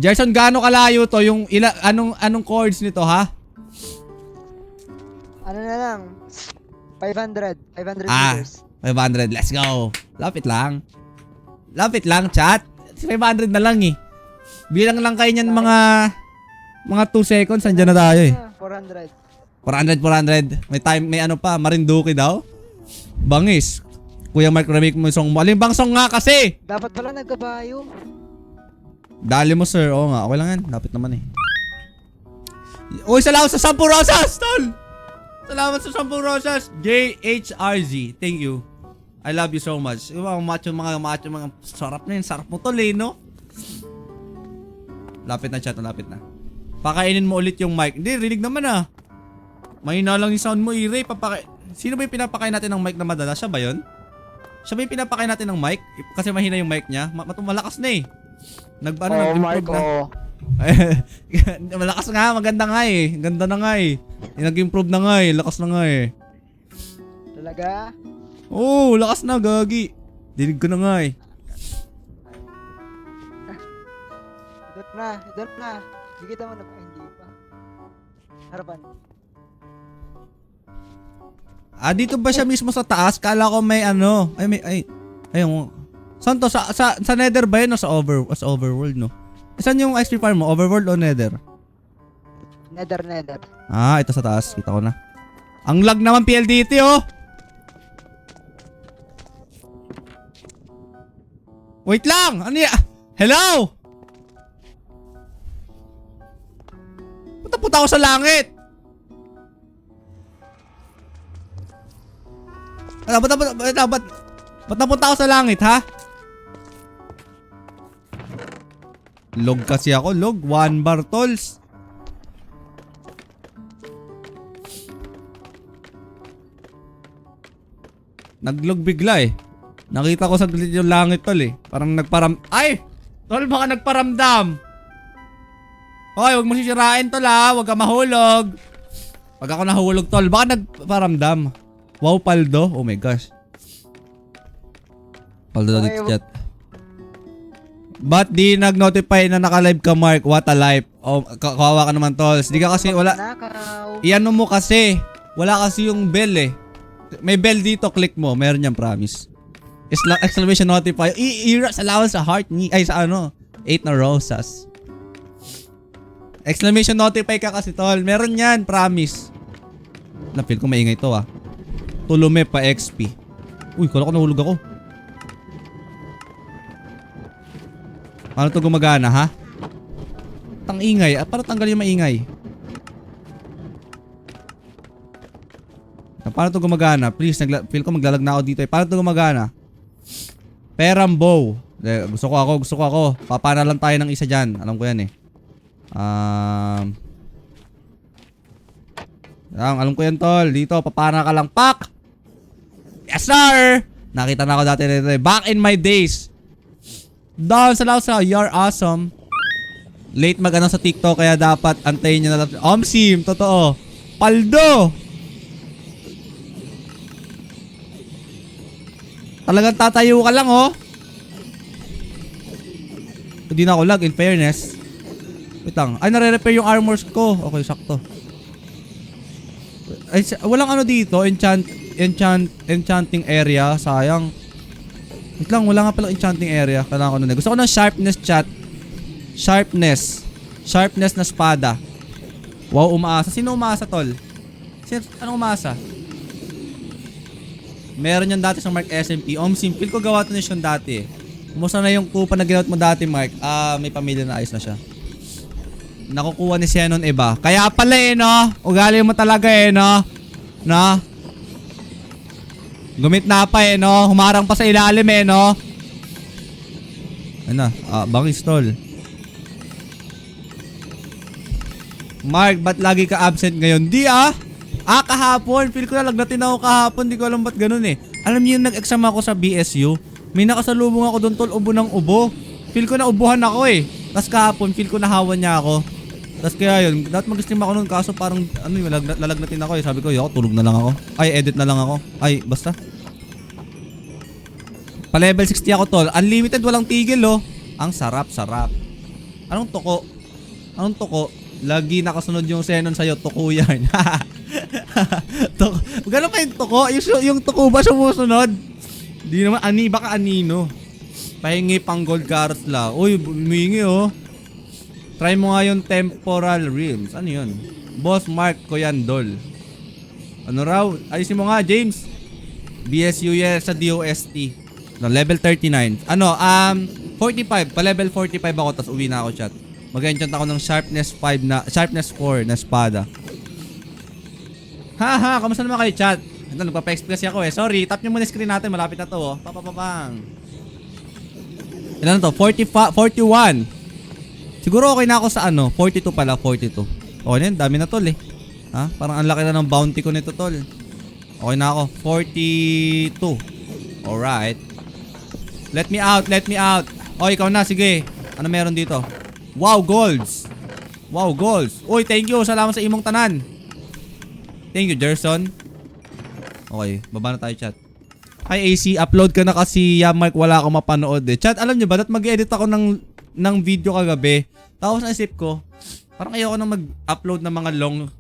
Gerson, gaano kalayo to? Yung anong chords nito ha? Ano na lang? 500 meters. 500. Let's go. Lapit lang, chat. 500 na lang eh. Bilang lang kayo niyan mga 2 seconds. Andyan na tayo eh. 400. May time, may ano pa. Marinduki daw. Bangis. Kuya Mark, remake mo yung song mo. Alin bang song nga kasi? Dapat pala nagkabayo. Dali mo sir. Oo nga. Okay lang yan. Lapit naman eh. Uy, salamat sa 10 rosas, tol! Salamat sa 10 rosas. JHRZ. Thank you. I love you so much. Yung mga macho, mga sarap na yun. Sarap mo tol eh, no? Lapit na chat. Lapit na. Pakainin mo ulit yung mic. Hindi, rinig naman ah. Mahina lang yung sound mo, Ire. Sino ba yung pinapakain natin ng mic na madalas? Siya ba yun? Siya ba yung pinapakain natin ng mic? Kasi mahina yung mic niya. Malakas na eh. Nag-improve na. Malakas nga, maganda nga eh. Ganda na nga eh. Nag-improve na nga eh. Lakas na nga eh. Talaga? Oo, lakas na, gagi. Dinig ko na nga eh. Idot na. Bigita mo na ba? Hindi pa. Harapan. Dito ba siya mismo sa taas? Kala ko may ano. Ayun. Saan to? Sa Nether ba yun o sa Overworld, no? Saan yung XP farm mo? Overworld o Nether? Nether. Ito sa taas. Kita ko na. Ang lag naman PLDT, oh! Wait lang! Ano yan? Hello! Punta ako sa langit! Ba't napunta ako sa langit, ha? Log kasi ako, log. 1 bar, tolls. Naglog bigla eh. Nakita ko saglit yung langit tol eh. Parang Ay! Tol, baka nagparamdam. Hoy, huwag mo sisirain tol ha. Huwag ka mahulog. Pag ako nahulog tol, baka nagparamdam. Wow, Paldo. Oh my gosh. Paldo na dito chat. Ba't di nag-notify na naka-live ka, Mark? What a life. Oh, kawawa ka naman tol. Di ka kasi wala. Iano mo kasi. Wala kasi yung bell eh. May bell dito, click mo. Meron yan, promise. Exclamation notify. Salamat sa heart ni. Ay, sa ano. 8 na rosas. Exclamation notify ka kasi, tol. Meron yan, promise. Na-feel ko maingay to, ah. Tulume pa XP. Uy, kala ko nahulog ako. Paano to gumagana, ha? Tang ingay. Paano tanggal yung maingay? Paano to gumagana? Please, feel ko maglalag na ako dito eh. Paano to gumagana? Perambow. Gusto ko ako. Papana lang tayo ng isa dyan. Alam ko yan eh. Alam ko yan tol. Dito, papana ka lang. Pak! Yes sir! Nakita na ako dati dito eh. Back in my days. Down sa lausa. You're awesome. Late mag-ano sa TikTok kaya dapat antayin nyo na lang. Omsim, totoo. Paldo! Talagang tatayo ka lang, oh. Hindi na ako lag, in fairness. Wait lang. Ay, nare-repair yung armors ko. Okay, sakto. Ay, walang ano dito. Enchanting area. Sayang. Wait lang, wala nga palang enchanting area. Kailangan ko na. Gusto ko ng sharpness chat. Sharpness. Sharpness na espada. Wow, umaasa. Sino umaasa, tol? Anong umaasa? Meron yan dati sa Mark SMP. Simple ko gawa to niya dati eh. Kumusta na yung kupa na ginawat mo dati, Mark? May pamilya na ayos na siya. Nakukuha ni Xenon iba. Kaya pala eh, no? Ugali mo talaga eh, no? No? Gumit na pa eh, no? Humarang pa sa ilalim eh, no? Ano? Bangis tol. Mark, ba't lagi ka absent ngayon? Di ah! Kahapon. Feel ko na lagnatin ako kahapon. Di ko alam ba't ganun eh. Alam niyo yung nag-exam ako sa BSU? May nakasalubong ako doon tol. Ubo ng ubo. Feel ko na ubuhan ako eh. Tapos kahapon, feel ko nahawan niya ako. Tapos kaya yun, dapat mag-stream ako noon. Kaso parang, lalagnatin ako eh. Sabi ko, tulog na lang ako. Ay, edit na lang ako. Ay, basta. Pa level 60 ako tol. Unlimited, walang tigil oh. Ang sarap. Anong toko? Lagi nakasunod yung Xenon sa'yo, tuko yan. Gano'n pa yung tuko? Yung tuko ba sumusunod? Di naman, baka anino. Pahingi pang gold carrots lang. Uy, humingi oh. Try mo nga yung temporal realms. Ano yun? Boss Mark Koyandol. Ano raw? Ayusin mo nga, James. BSU yes sa DOST. No, level 39. 45. Pa level 45 ako, tas uwi na ako chat. Mag-enchant ako ng sharpness 4 na espada. Haha, kamusta naman kayo chat? Ito, nagpapa-express ako eh. Sorry, tap nyo muna screen natin. Malapit na to oh. Papapapang. Ilan na to? 41. Siguro okay na ako sa 42 pala, 42. Okay na yun, dami na tol eh. Ha? Parang ang laki na ng bounty ko nito tol. Okay na ako, 42. Alright. Let me out. O, ikaw na, sige. Ano meron dito? Wow, golds. Uy, thank you. Salamat sa imong tanan. Thank you, Gerson. Okay, baba na tayo, chat. Hi, AC. Upload ka na kasi, Mark, wala akong mapanood eh. Chat, alam nyo ba, mag-edit ako ng video kagabi. Tapos naisip ko, parang ayoko na mag-upload ng mga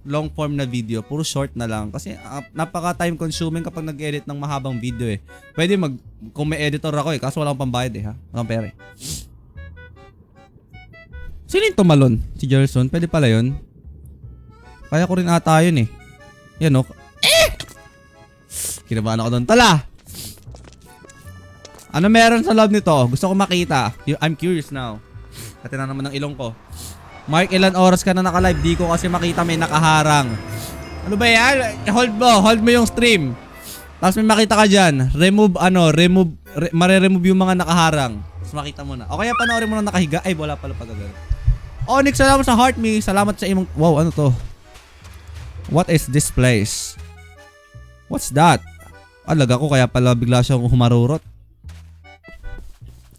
long form na video. Puro short na lang. Kasi napaka time consuming kapag nag-edit ng mahabang video eh. Pwede kung may editor ako eh. Kaso wala akong pambayad eh ha. Walang pera eh. Sino yung tumalon? Si Gerson? Pwede pala yun. Kaya ko rin ata yun eh. Yan o. Kinabahan ako doon. Tala! Ano meron sa loob nito? Gusto ko makita. I'm curious now. Kati na naman ng ilong ko. Mark, ilan oras ka na naka-live? Di ko kasi makita, may nakaharang. Ano ba yan? Hold mo yung stream. Tapos may makita ka dyan. Mare-remove yung mga nakaharang. Tapos makita mo na. O kaya panoorin mo na nakahiga. Ay, wala pala pagagano. Onyx, salamat sa heart me. Salamat sa imong... Wow, ano to? What is this place? What's that? Alag ako kaya pala bigla siyang humarurot.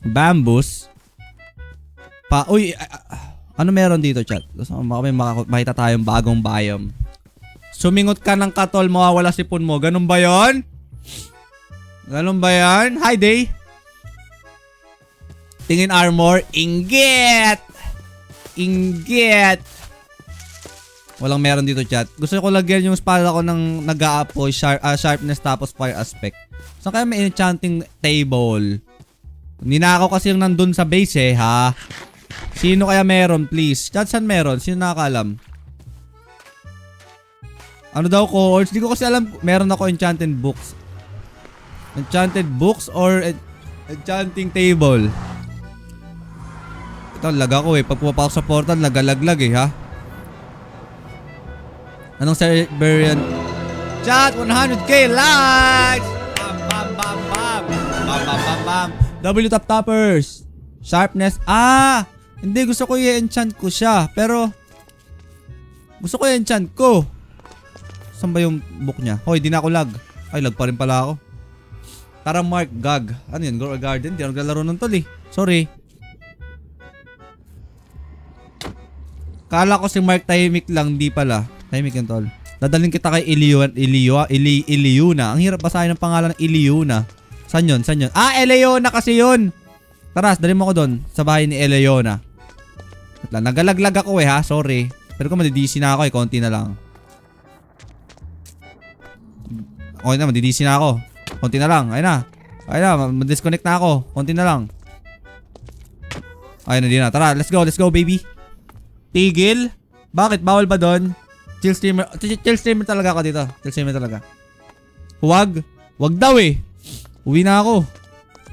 Bamboos. Uy, ano meron dito, chat? Gusto mo makita tayong bagong biome. Sumingot ka ng katol, mawawala sipon mo. Ganun ba yon? Ganun ba yan? Hi, Day. Tingin armor. Inggit! Inggit! Walang meron dito, chat. Gusto ko lagyan yung espada ko ng nag-a-apoy, sharpness tapos fire aspect. Saan kaya may enchanting table? Hindi na ako kasi yung nandun sa base eh, ha? Sino kaya meron, please? Chat, saan meron? Sino nakakalam? Ano daw ko? Hindi ko kasi alam. Meron ako enchanted books. Enchanted books or enchanting table? Ito, lag ako eh. Pag pumapasok sa portal, nagalaglag eh, ha? Anong Siberian? Chat, 100k likes! Bam, bam, bam, bam! Bam, bam, bam, bam! W top toppers! Sharpness. Hindi, gusto ko i-enchant ko siya. Pero, gusto ko i-enchant ko. Saan ba yung book niya? Hoy, di na ako lag. Ay, lag pa rin pala ako. Tara, Mark, gag. Ano yun? Go Garden? Di ako naglalaro ng tol eh. Sorry. Kala ko si Mark tahimik lang, di pala. Tahimik yun, tol. Dadalhin kita kay Iliuna. Ang hirap basahin ng pangalan ng Iliuna. Saan yun? Saan yun? Eleona kasi yun! Tara, dalhin mo ko doon. Sa bahay ni Eleona. Nagalaglag ako eh, ha? Sorry. Pero kung madidisi na ako eh, konti na lang. Okay na, madidisi na ako. Konti na lang. Ayun na. Ayun na, madisconnect na ako. Konti na lang. Ayun na, di na. Tara, let's go, baby. Tigil? Bakit? Bawal ba doon? Chill streamer talaga ako dito. Chill streamer talaga. Huwag. Huwag daw eh. Uwi na ako.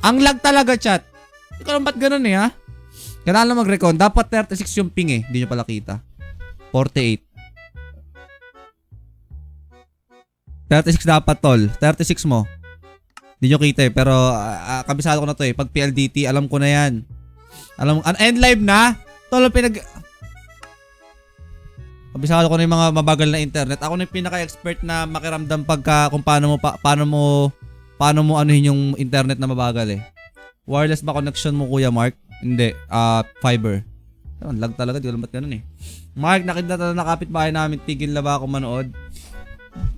Ang lag talaga, chat. Hindi ko alam ba't ganun eh, ha? Kailangan lang mag-recon. Dapat 36 yung ping eh. Hindi nyo pala kita. 48. 36 dapat, tol. 36 mo. Hindi nyo kita eh. Pero kabisado ko na to eh. Pag PLDT, alam ko na yan. End live na? Tol, kabisado ko na yung mga mabagal na internet. Ako na yung pinaka-expert na makiramdam pagka kung paano mo anuhin yung internet na mabagal eh. Wireless ba connection mo, Kuya Mark? Hindi. Fiber. Lag talaga. Di ko alam ba't ganun eh. Mark, nakita na kapitbahay namin. Tigil na ba ako manood?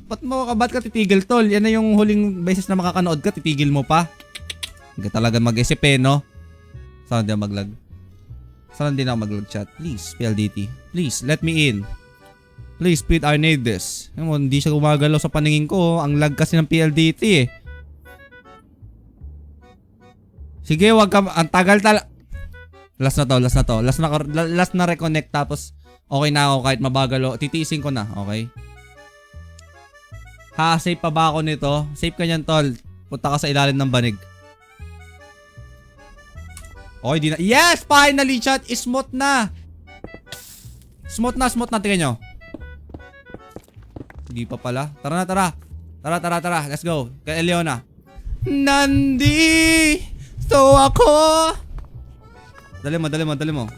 Ba't ka titigil, tol? Yan na yung huling beses na makakanood ka. Titigil mo pa. Hindi ka talaga mag-isip eh, no? Saan hindi ako maglag? Saan hindi na ako maglag, chat? Please, PLDT. Please, let me in. Please, Pete, I need this. Hindi siya gumagalaw sa paningin ko. Ang lag kasi ng PLDT eh. Sige, wag ka. Ang tagal talaga. Last na reconnect tapos okay na ako kahit mabagalo. Titiisin ko na, okay? Safe pa ba ako nito? Safe ka niyan, tol. Punta ka sa ilalim ng banig. Okay, di na. Yes! Finally, chat! Smooth na! Smooth na. Tingnan nyo. Hindi pa pala. Tara. Let's go. Kay Eleona. So ako. Dali mo.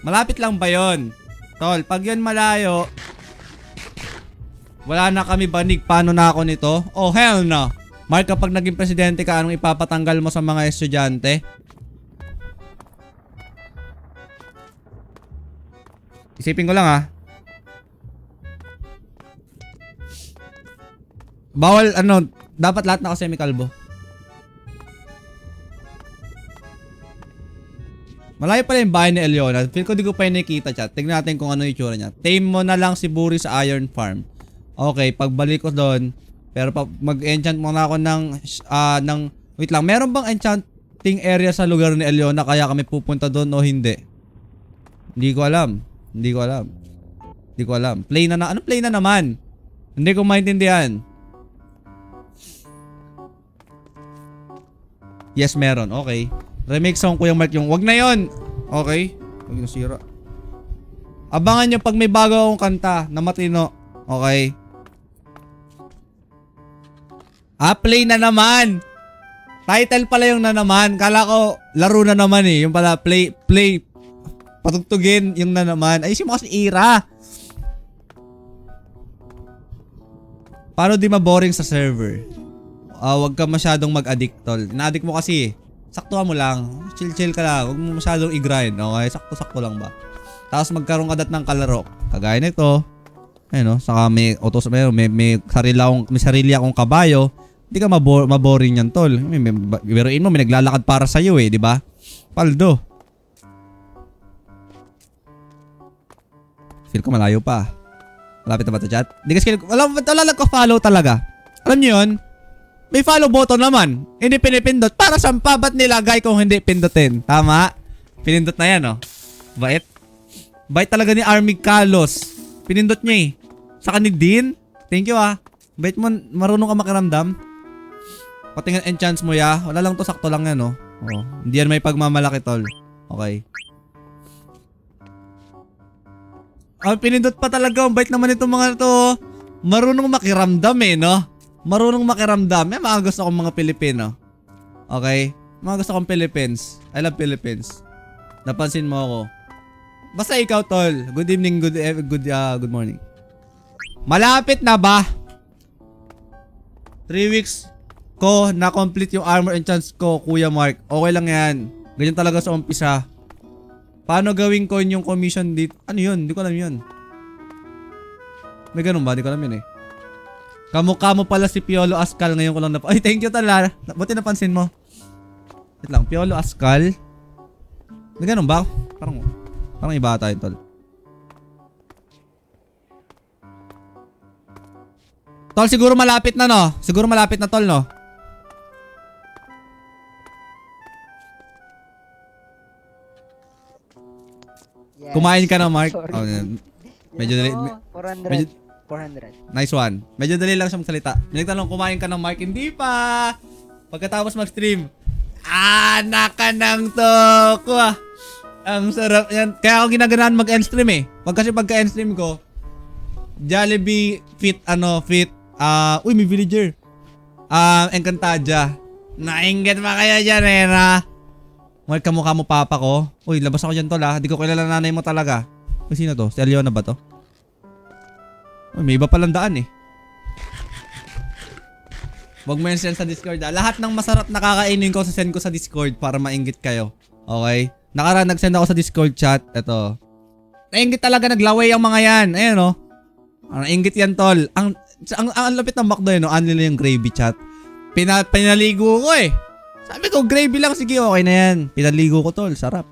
Malapit lang ba yon? Tol, pag yan malayo, wala na kami banig. Paano na ako nito? Oh, hell no. Mark, kapag naging presidente ka, anong ipapatanggal mo sa mga estudyante? Isipin ko lang ha. Bawal, dapat lahat naka semi-kalbo. Malayo pala yung bahay ni Eleona. Feel ko di ko pa yung nakikita, chat. Tignan natin kung ano yung itsura niya. Tame mo na lang si Buri sa Iron Farm. Okay, pagbalik ko doon. Pero mag-enchant muna ako ng wait lang, meron bang enchanting area sa lugar ni Eleona kaya kami pupunta doon o hindi? Hindi ko alam. Play na na. Anong play na naman? Hindi ko maintindihan. Yes, meron. Okay. Remake song Kuya Mark yung wag na yon. Okay. Huwag yung sira. Abangan nyo pag may bago akong kanta na matino. Okay. Play na naman. Title pala yung na naman. Kala ko laro na naman eh. Yung pala play. Patugtugin yung na naman. Ayusin mo kasi Ira. Paano di maboring sa server? Wag ka masyadong mag-addict, tol. Na-addict mo kasi. Saktuhan mo lang. Chill-chill ka lang. Huwag mo masyadong i-grind. Okay? Sakto-sakto lang ba? Tapos magkaroon ka dat ng kalaro. Kagaya nito. Ayun, no? Saka may sarili akong kabayo. Hindi ka maboring yan, tol. Biruin mo, may naglalakad para sa'yo eh, di ba? Paldo. Feel ko malayo pa. Malapit na ba ito, chat? Hindi kasi, wala nagko-follow talaga. Alam niyo yun? May follow button naman. Hindi pinipindot. Para saan pa? Ba't nilagay kung hindi pindutin? Tama? Pinindot na yan, oh. Bait. Bait talaga ni Army Carlos. Pinindot niya eh. Saka ni Dean. Thank you ah. Bait mo, marunong ka makiramdam. Pati nga enchants mo ya. Wala lang to, sakto lang yan, oh. Oh. Hindi yan may pagmamalaki, tol. Okay. Pinindot pa talaga. Ang bait naman itong mga to. Marunong makiramdam eh, no? Marunong makiramdam. May mga gusto kong mga Pilipino. Okay? Mga gusto kong Philippines. I love Philippines. Napansin mo ako. Basta ikaw, tol. Good evening, good morning. Malapit na ba? 3 weeks ko na-complete yung armor enchants ko, Kuya Mark. Okay lang yan. Ganyan talaga sa umpisa. Paano gawin ko yung commission dito? Ano yun? Hindi ko alam yun. May ganun ba? Hindi ko alam yun eh. Kamukha mo pala si Piolo Ascal. Ngayon ko lang ay, thank you tala. Buti napansin mo. Wait lang, Piolo Ascal. May ganun ba? Parang iba tayo, tol. Tol, siguro malapit na, no? Siguro malapit na, tol, no? Yes. Kumain ka na, Mark. Sorry. Oh, yan. Medyo dali. 400. Nice one. Medyo dali lang siyang salita. Nagtanong, kumain ka ng Mark? Hindi pa. Pagkatapos mag-stream, naka ng toko. Ang sarap yan. Kaya ako ginaganaan mag-end stream eh. Kasi pagka-end stream ko, Jollibee fit. Uy, may villager. Encantadia. Nainggit pa kaya dyan, Era? Mark, kamukha mo papa ko. Uy, labas ako dyan, tol ha. Di ko kilala nanay mo talaga. Uy, sino to? Si Eliona ba to? Uy, may iba palang daan eh. Huwag mo yan send sa Discord ha. Lahat ng masarap na kakainin ko send ko sa Discord para mainggit kayo. Okay? Nakaraan nag-send ako sa Discord chat. Ito. Nainggit talaga, naglaway ang mga yan. Ayan o. Nainggit yan, tol. Ang lapit ng McDo yun, no? Ano nila yung gravy chat. Pinaligo ko eh. Sabi ko, gravy lang. Sige, okay na yan. Pinaligo ko, tol. Sarap.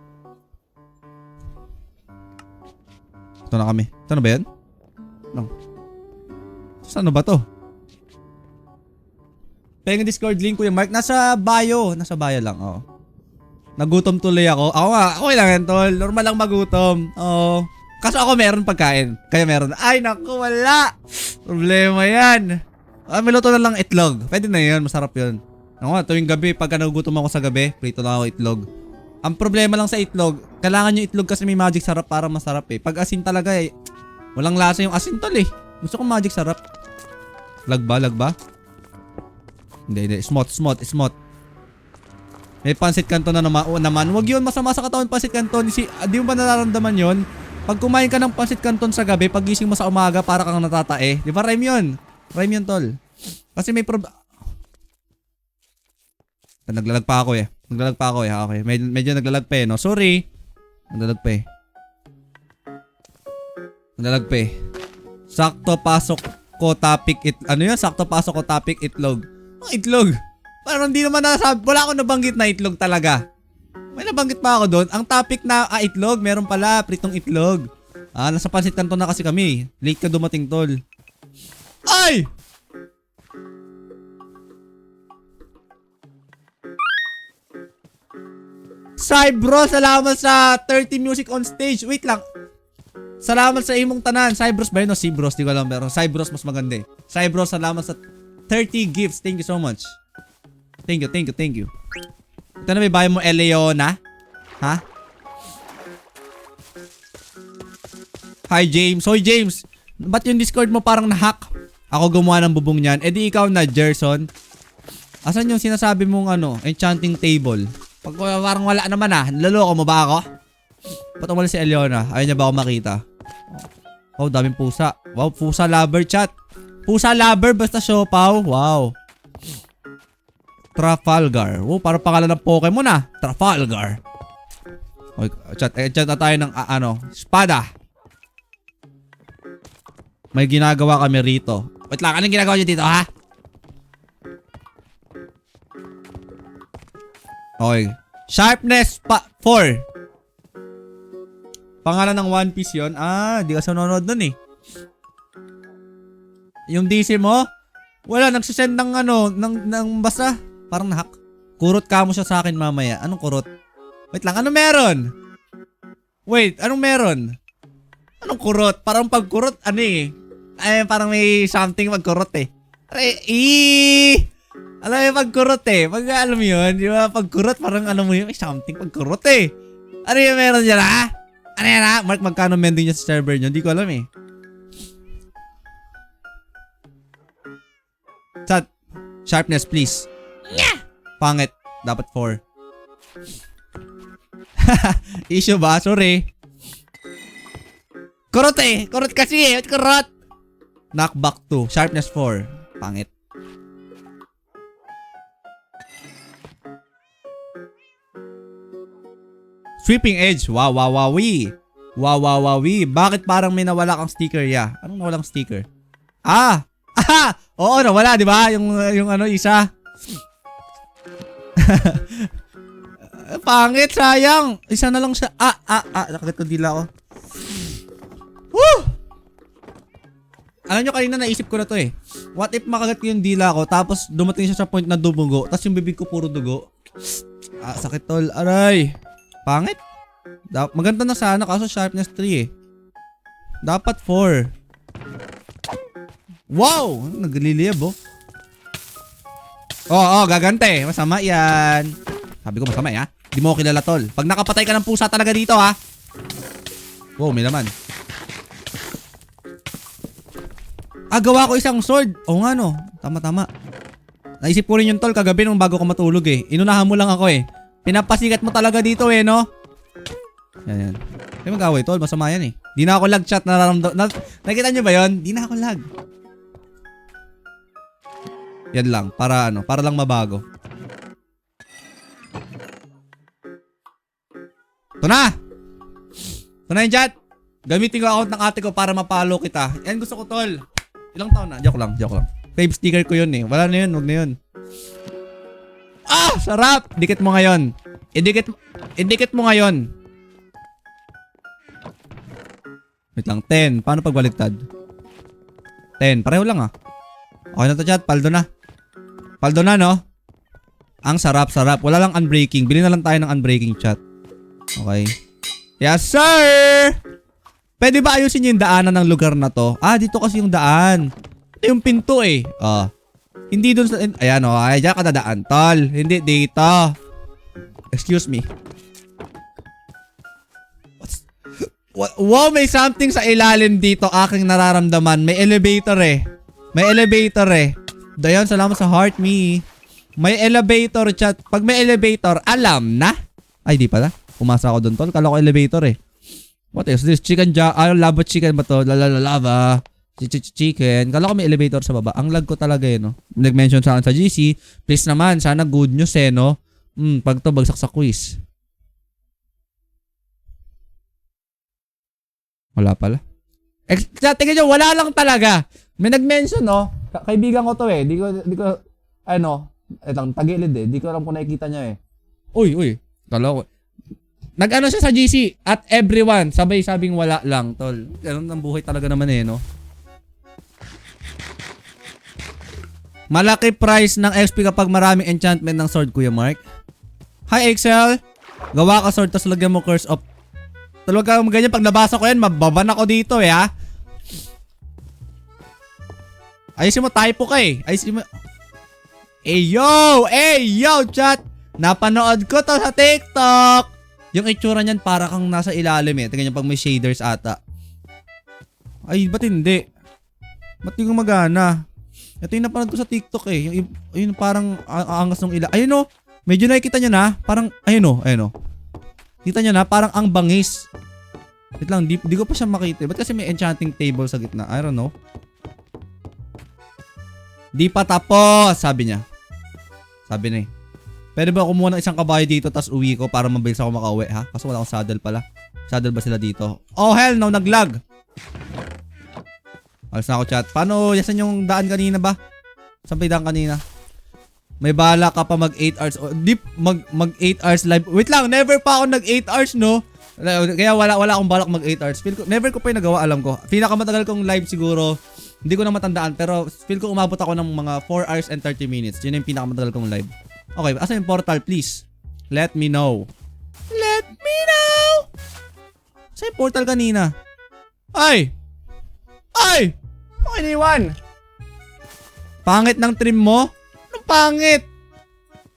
Ito na kami. Ito na ba yan? No. Saan ba to? Pwede yung Discord link, Kuya Mark. Nasa bio. Nasa bio lang, oo. Nagutom tuloy ako. Ako nga, okay lang yan, tol. Normal lang magutom. Oo. Kaso ako meron pagkain. Kaya meron. Ay, naku, wala. Problema yan. May luto na lang itlog. Pwede na yun. Masarap yun. Ako nga, tuwing gabi, pagka nagugutom ako sa gabi, prito lang ako itlog. Ang problema lang sa itlog, kailangan yung itlog kasi may magic sarap para masarap eh. Pag asin talaga eh, walang lasa yung asin, tol eh. Gusto ko magic sarap. Lag ba? Hindi. Smooth. May pansit kanton na naman. Huwag yun, masama sa katawan pansit kanton. Di mo ba nararamdaman yun? Pag kumain ka ng pansit kanton sa gabi, pag gising mo sa umaga, para kang natatae. Di ba rhyme yun? Rhyme yun, tol. Kasi may naglalag pa ako eh. Okay. Medyo naglalag pa eh, no? Sorry. Naglalag pa eh. Sakto pasok ko topic ano yun? Sakto pasok ko topic itlog. Itlog? Parang hindi naman nasabi. Wala akong nabanggit na itlog talaga. May nabanggit pa ako doon. Ang topic na itlog, meron pala. Pritong itlog. Nasa pansit kanton na kasi kami. Late ka dumating, tol. Ay! Cybros, salamat sa 30 music on stage. Wait lang. Salamat sa imong tanan. Cybros ba yun o Cybros? Di ko alam, pero Cybros mas maganda eh. Cybros, salamat sa 30 gifts. Thank you so much. Thank you. Ito na, may bahay mo, Eleona. Ha? Hi, James. Hoy, James. Ba't yung Discord mo parang nahack? Ako gumawa ng bubong niyan. Eh di ikaw na, Gerson. Asan yung sinasabi mong enchanting table? Pag parang wala naman naloloko mo ba ako? Ba't umalis si Eleona? Ayaw niya ba ako makita? Oh, daming pusa. Wow, pusa lover chat. Pusa lover basta siopaw. Wow. Trafalgar. Oh, para pangalan ng Pokemon ah. Trafalgar. Okay, chat na tayo ng espada. May ginagawa kami rito. Wait lang, anong ginagawa niyo dito ha? Okay. Sharpness 4. Pangalan ng One Piece yun. Ah, di ka sa nanonood nun eh. Yung DC mo? Wala, nagsisend ng ng basta. Parang nahack. Kurot ka mo siya sa akin mamaya. Anong kurot? Wait lang, anong meron? Wait, anong meron? Anong kurot? Parang pagkurot, ay, parang may something pagkurot eh. Alam mo yung pagkurot eh. Pag alam mo yun, di ba? Pagkurot, parang alam mo yun, may something pagkurot eh. Ano yung meron dyan ha? Ano yan ha? Mark, magkano mending niya sa server nyo? Hindi ko alam eh. Chat. Sharpness, please. Pangit. Dapat 4. Issue ba? Sorry. Kurot eh. Kurot kasi eh. Kurot. Knockback 2. Sharpness 4. Pangit. Sweeping edge. Wow, wow, wowie. Wow, wow, wowie. Bakit parang may nawala kang sticker, ya? Anong nawalang sticker? Ah! Aha! Oo, nawala, di ba? Yung isa. Pangit, sayang. Isa na lang siya. Nakagat ko dila ko. Woo! Alam nyo, kanina naisip ko na to eh. What if makagat ko yung dila ko, tapos dumating siya sa point na dumugo, tapos yung bibig ko puro dugo. Sakit tol. Aray. Pangit. Maganda na sana, kaso sharpness 3 eh. Dapat 4. Wow! Nagliliyab oh. Oo, gagante. Masama yan. Sabi ko masama ha. Di mo ko kilala tol. Pag nakapatay ka ng pusa talaga dito ha. Wow, may laman. Gawa ko isang sword. Oo nga no. Tama. Naisip ko rin yung tol kagabi nung bago ko matulog eh. Inunahan mo lang ako eh. Pinapasikat mo talaga dito eh no. Yan. May mag-away tol. Masama yan eh. Di na ako lag chat. Nakita nyo ba yun? Di na ako lag. Yan lang. Para lang mabago. Ito na! Ito na yung chat. Gamitin ko account ng ate ko para mapalo kita. Yan gusto ko tol. Ilang taon na? Joke lang. Fave sticker ko yun eh. Wala na yun. Huwag na yun. Sarap! Dikit mo ngayon. Idikit mo ngayon. Wait lang. 10. Paano pagbaligtad? 10. Pareho lang ah. Okay na to chat. Paldo na. Paldo na no? Ang sarap. Wala lang unbreaking. Bili na lang tayo ng unbreaking chat. Okay. Yes sir! Pwede ba ayusin yung daanan ng lugar na to? Dito kasi yung daan. Ito yung pinto eh. Hindi dun sa... Ayan o. Diyan ka dadaan tol. Hindi dito. Excuse me. Wow, may something sa ilalim dito aking nararamdaman. May elevator eh. Dayan, salamat sa heart me. May elevator chat. Pag may elevator, alam na. Ay, di pala. Umasa ako dun tol. Kala ko elevator eh. What is this? Chicken lava chicken ba to? Lava. Chicken. Kala ko may elevator sa baba. Ang lag ko talaga eh, no? Nag-mention sa akin sa GC. Please naman, sana good news eh, no? Pag to, bagsak sa quiz. Wala pala. Tingnan nyo, wala lang talaga. May nag-mention, no? Kaibigan ko to eh. Di ko, etang tagilid eh. Di ko alam kung nakikita niya eh. Uy. Kala ko. Nag-ano siya sa GC at everyone, sabay sabing wala lang, tol. Ganun ang buhay talaga naman eh, no? Malaki price ng XP kapag maraming enchantment ng sword, Kuya Mark. Hi, Excel. Gawa ka sword, tapos lagyan mo curse of... Talaga ganyan, pag nabasa ko yan, mababan ako dito eh, ha? Ayusin mo, typo ka eh. Ayusin mo... Yo, chat! Napanood ko to sa TikTok! Yung itsura niyan para kang nasa ilalim eh. Tingnan niyo pag may shaders ata. Ay, ba't hindi? Ba't di gumagana? Ito yung napanood ko sa TikTok eh. Yung parang angas ng ilalim. Ayun o. Medyo nakikita niyo na. Parang, ayun o. Kita niyo na, parang ang bangis. Wait lang, di ko pa siya makita. Ba't kasi may enchanting table sa gitna? I don't know. Di pa tapos, sabi niya. Sabi na eh. Pwede ba kumuha ng isang kabayo dito tas uwi ko para mabilis ako makauwi ha? Kaso wala akong saddle pala. Saddle ba sila dito? Oh hell no, naglag. Alas na ako chat. Paano, yasan yung daan kanina ba? Saan pa yung daan kanina? May bala ka pa mag 8 hours. Deep, mag 8 hours live. Wait lang, never pa ako nag 8 hours no? Kaya wala akong balak mag 8 hours. Feel ko, never ko pa yung nagawa, alam ko. Pinakamatagal kong live siguro, hindi ko na matandaan. Pero feel ko umabot ako ng mga 4 hours and 30 minutes. Yun yung pinakamatagal kong live. Okay, asa yung portal please? Let me know. Let me know! Asa yung portal kanina? Ay! Ay! Okay, iniwan! Pangit ng trim mo? Anong pangit?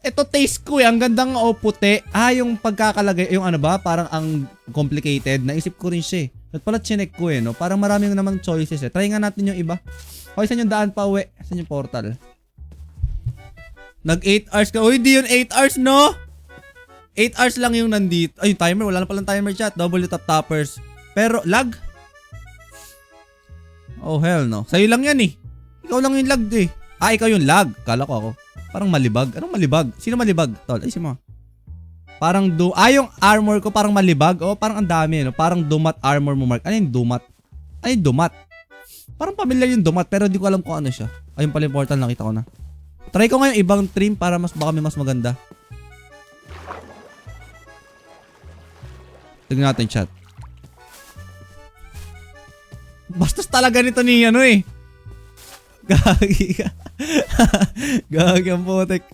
Ito taste ko eh. Ang gandang puti. Yung pagkakalagay. Yung ano ba? Parang ang complicated. Naisip ko rin siya eh. At pala chinek ko eh. No? Parang maraming naman choices eh. Try nga natin yung iba. Okay, saan yung daan pa uwi? Saan yung portal? Nag 8 hours ka. Uy, di yun 8 hours no? 8 hours lang yung nandito. Ay, yung timer. Wala na palang timer chat. Double tap tappers. Pero, lag? Oh, hell no. Sa'yo lang yan eh. Ikaw lang yung lag eh. Ikaw yung lag. Kala ko ako. Parang malibag. Anong malibag? Sino malibag? Tol, ayusin mo. Parang yung armor ko parang malibag. Oh, parang ang dami, no? Parang dumat armor mo, Mark. Ano yung dumat? Ano yung dumat? Parang familiar yung dumat, pero di ko alam kung ano siya. Ayun pala yung portal, nakita ko na. Try ko ngayon ibang trim para baka may mas maganda. Tignan natin chat. Bastos talaga nito ni ano eh. Gagi ka. Gagi ang putik.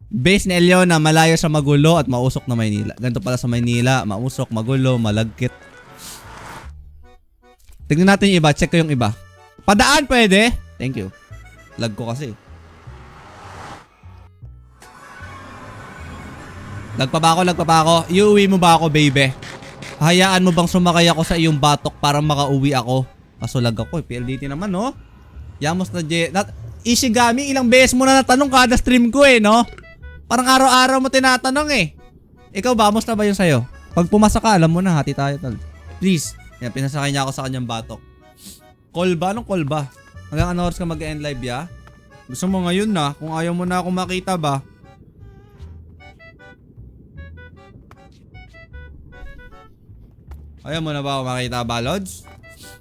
Base ni Eliona, malayo sa magulo at mausok na Maynila. Ganito pala sa Maynila, mausok, magulo, malagkit. Tignan natin yung iba, check ko yung iba. Padaan pwede? Thank you. Lag ko kasi. Lag pa ba ako? Iuwi mo ba ako, baby? Hayaan mo bang sumakay ako sa iyong batok para makauwi ako? Kaso lag ako eh. PLDT naman, no? Yamos na Ishigami, ilang beses mo na natanong kada stream ko eh, no? Parang araw-araw mo tinatanong eh. Ikaw ba? Musta ba yun sa'yo? Pag pumasa ka, alam mo na, hati tayo, tol. Please. Yan, pinasakay niya ako sa kanyang batok. Call ba? Anong call ba? Hanggang ano oras ka mag-end live, ya? Gusto mo ngayon na? Kung ayaw mo na akong makita ba? Ayaw mo na ba ako makita ba, Lods?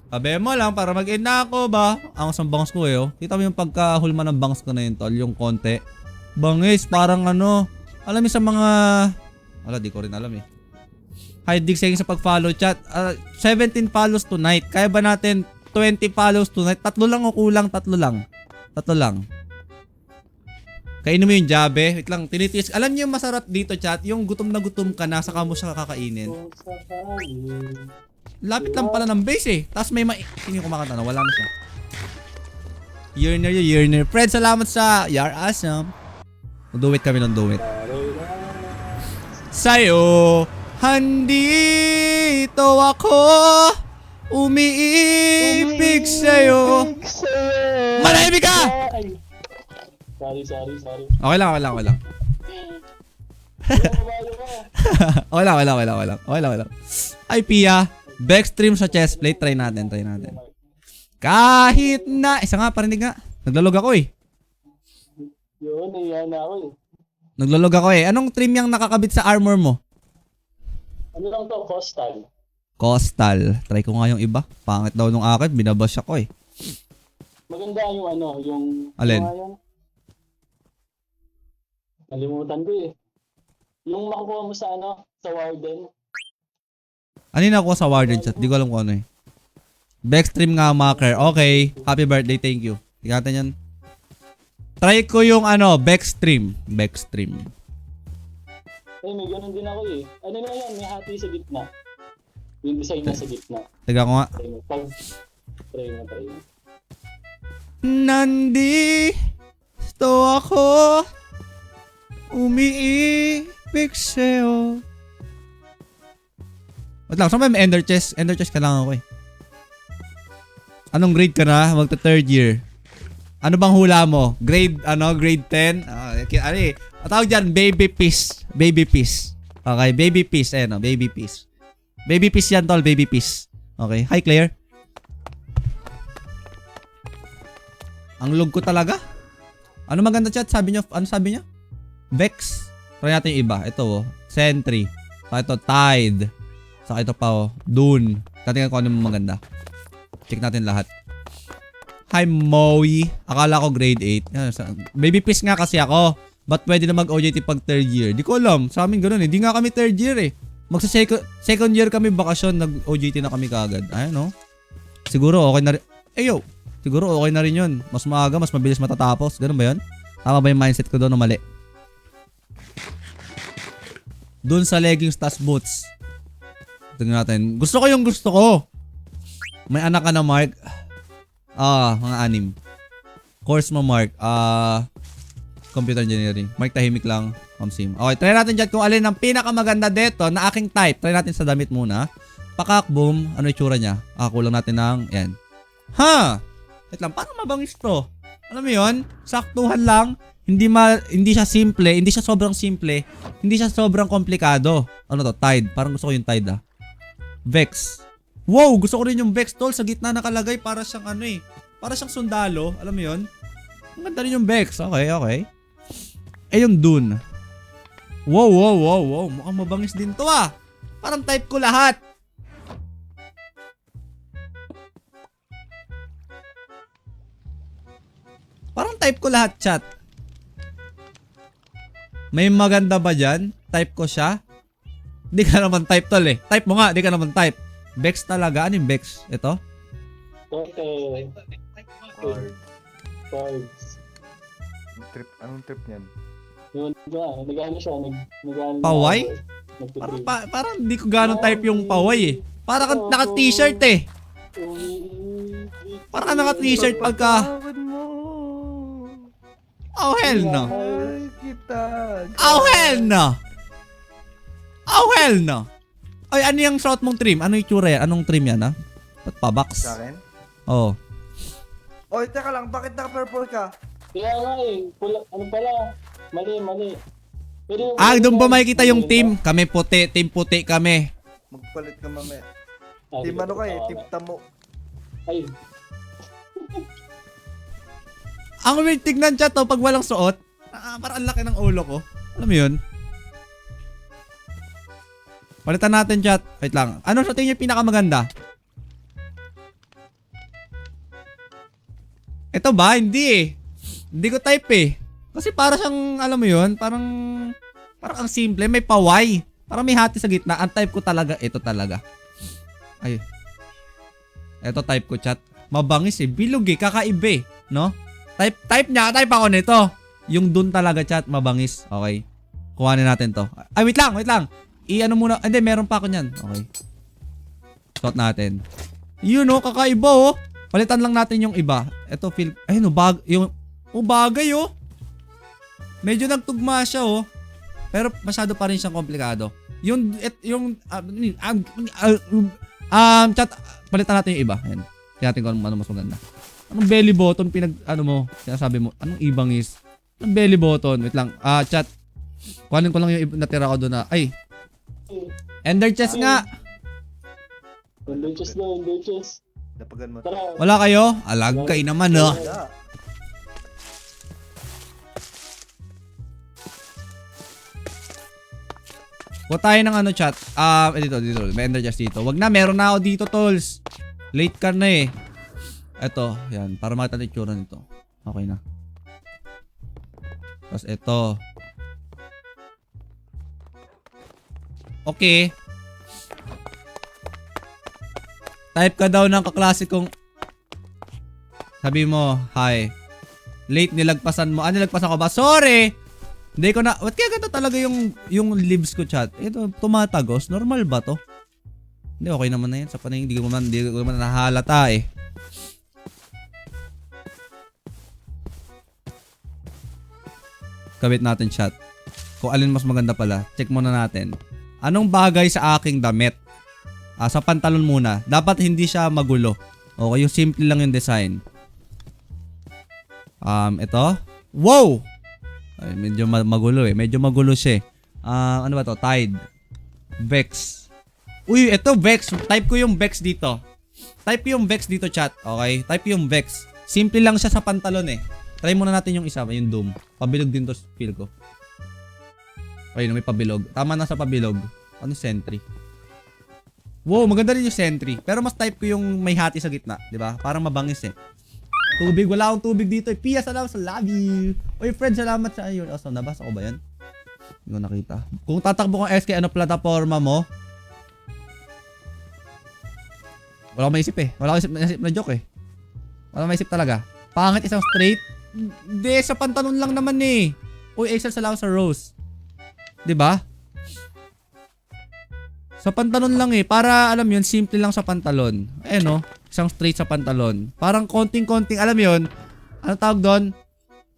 Sabi mo lang para mag-end na ako ba? Ang isang bangs ko eh, oh. Kita mo yung pagkahulma ng bangs ko na yun, tol. Yung konti. Bangis, parang ano. Alam mo sa mga... di ko rin alam eh. Hi, Dig, saying sa pag-follow chat. 17 follows tonight. Kaya ba natin 20 follows tonight? 3 lang o kulang? 3 lang. 3 lang. Kainin mo yung jabe. Wait lang, tinitiis. Alam niyo yung masarap dito, chat? Yung gutom na gutom ka na, saka mo siya kakainin. Lapit lang pala ng base eh. Tapos may hindi ko makanta na. Wala na siya. Yearner. Fred, salamat sa You're awesome. Do it kami ng do it. Sa'yo, handito ako. Umiibig sa'yo. Manahimik ka! Sorry. Okay lang. Okay lang. Ay, Pia. Backstream sa chestplate. Try natin. Kahit na. Isa nga, parinig nga. Naglalog ako eh. Yun, iyan ako eh. Naglalog ako eh. Anong trim yung nakakabit sa armor mo? Ano lang to? Costal. Try ko nga yung iba. Pangit daw nung akin. Binabash ako eh. Maganda yung yung... Alin? Nalimutan ko eh. Yung makukuha mo sa sa Warden. Ano yung nakuha sa Warden chat? Di ko alam kung ano eh. Backstream nga, Maker. Okay. Happy birthday. Thank you. Tingnan natin yan. Try ko yung backstream. May ganun din ako eh. Ano na yan? May hati sa gitna. Yung design na sa gitna. Tiga ko nga. Try mo. Nandito ako. Umiibig sa'yo. Wait lang, saan ba may ender chest? Ender chest ka lang ako eh. Anong grade ka na? Magta 3rd year. Ano bang hula mo? Grade 10? Tawag dyan, baby piece. Okay, baby piece. Baby piece. Baby piece yan, tol. Baby piece. Okay, hi Claire. Ang log ko talaga. Ano maganda chat? Sabi niyo, ano sabi niya? Vex. Try natin yung iba. Ito oh. Sentry. Saka ito, Tide. Saka ito pa oh. Dune. Tatingnan ko ano maganda. Check natin lahat. Hi, Moe. Akala ko grade 8. Baby please nga kasi ako. Ba't pwede na mag-OJT pag third year? Di ko alam. Sa amin ganun eh. Di nga kami third year eh. Second year kami bakasyon. Nag-OJT na kami kagad. Ayun oh. Siguro okay na rin. Yo. Siguro okay na rin yun. Mas maaga, mas mabilis matatapos. Ganun ba yun? Tama ba yung mindset ko doon o mali? Doon sa leggings tas boots. Tingnan natin. Gusto ko yung gusto ko. May anak ka na, Mark. Mga 6. Course mo, Mark. Computer engineering. Mark, tahimik lang. Sim. Okay, try natin dyan kung alin ang pinakamaganda dito na aking type. Try natin sa damit muna. Pakak, boom. Ano yung tsura niya? Kulang natin ng, yan. Ha! Wait lang, parang mabangis to. Alam mo yun? Saktuhan lang. Hindi siya simple. Hindi siya sobrang simple. Hindi siya sobrang komplikado. Ano to? Tide. Parang gusto ko yung Tide Vex. Wow! Gusto ko rin yung Vex, tol. Sa gitna nakalagay para siyang ano eh. Para siyang sundalo. Alam mo yun? Ang ganda rin yung Vex. Okay, okay. Yung Dune. Wow, wow, wow, wow. Mukhang mabangis din to ah. Parang type ko lahat. Parang type ko lahat, chat. May maganda ba dyan? Type ko siya? Di ka naman type, tol eh. Type mo nga, di ka naman type. Vex talaga. Ano yung Vex? Ito? Okay. Cards. Anong trip niyan? Yun ba? Nag-ano siya? Paway? Parang di ko gano'n type yung paway eh. Parang kang naka-t-shirt eh. Parang kang naka-t-shirt pagka... Oh hell no. Ay, kita. Oh hell no. Oh hell no. Ay, ano yung suot mong trim? Ano yung tsura yan? Anong trim yan ha? Ba't pa-box? Sa akin? Oo. Oy, teka lang. Bakit naka-purple ka? Kaya nga eh. Ano pala? Mali. Pero, Doon ba makikita yung team? Kami puti. Team puti kami. Magpalit ka mamaya. Ay, Team ano ka eh? Team tamo. Ay, Ang weird tignan chat to pag walang suot. Parang ang laki ng ulo ko. Alam mo yun? Palitan natin chat. Wait lang. Ano sa tingin niyo pinakamaganda? Ito ba? Hindi eh. Hindi ko type eh. Kasi para siyang, alam mo yun, parang ang simple. May paway. Parang may hati sa gitna. Ang type ko talaga, ito talaga. Ay. Ito type ko chat. Mabangis eh. Bilog eh. Kakaiba eh. No? Type niya. Type ako nito. Yung dun talaga chat. Mabangis. Okay. Kuhanin natin to. Ay, wait lang. I-ano muna. Hindi, meron pa ako niyan. Okay. Suot natin. Yun oh. Kakaiba oh. Palitan lang natin yung iba. Ito feel. Ayun oh. Bagay oh. Medyo nagtugma siya oh. Pero masyado pa rin siyang komplikado. Chat. Palitan natin yung iba. Ayan. Kaya natin kung ano mas maganda. Anong belly button mo? Sinasabi mo, anong ibangis? Anong belly button? Wait lang. Chat. Kuhanin ko lang yung natira ko doon na. Ay. Ender chest nga. Ender chest. Napagan mo. Tara. Wala kayo? Alagkay naman oh. Wala. Kuha tayo ng ano chat. Dito. May ender chest dito. Wag na, meron na ako dito tolls. Late ka na eh. Ito, yan. Para makita na yung tsura nito. Okay na. Tapos ito. Okay. Type ka daw ng kaklasikong... Sabi mo, hi. Late, nilagpasan mo. Nilagpasan ko ba? Sorry! Hindi ko na... Ba't kaya ganito talaga yung libs ko chat? Ito, tumatagos. Normal ba to? Hindi, okay naman na yan. Sa paningin, hindi ko naman nahalata eh. Kabit natin chat. Kung alin mas maganda pala. Check muna natin. Anong bagay sa aking damit? Sa pantalon muna. Dapat hindi siya magulo. Okay, yung simple lang yung design. Ito. Wow! Ay, medyo magulo eh. Medyo magulo siya eh. Ano ba to? Tide. Vex. Uy, ito Vex. Type ko yung Vex dito. Type yung Vex dito chat. Okay? Type yung Vex. Simple lang siya sa pantalon eh. Try muna natin yung isa, yung Doom. Pabilog din to, feel ko. Ayun, may pabilog. Tama na sa pabilog. Ano sentry? Wow, maganda rin yung sentry. Pero mas type ko yung may hati sa gitna, di ba? Parang mabangis eh. Tubig, wala akong tubig dito eh. Pia, salamat sa love you. Oy, friend, salamat sa ayun. Oh, so, nabasa ko ba yan? Hindi ko nakita. Kung tatakbo kong SK, ano plataforma mo? Wala akong maisip eh. Wala akong maisip na joke eh. Wala akong maisip talaga. Pangit isang straight. Hindi, sa pantalon lang naman eh. Uy, Excel salamat sa Rose. Diba? Sa pantalon lang eh. Para, alam yun, simple lang sa pantalon. Eh no, isang straight sa pantalon. Parang konting-konting, alam yun, ano tawag doon?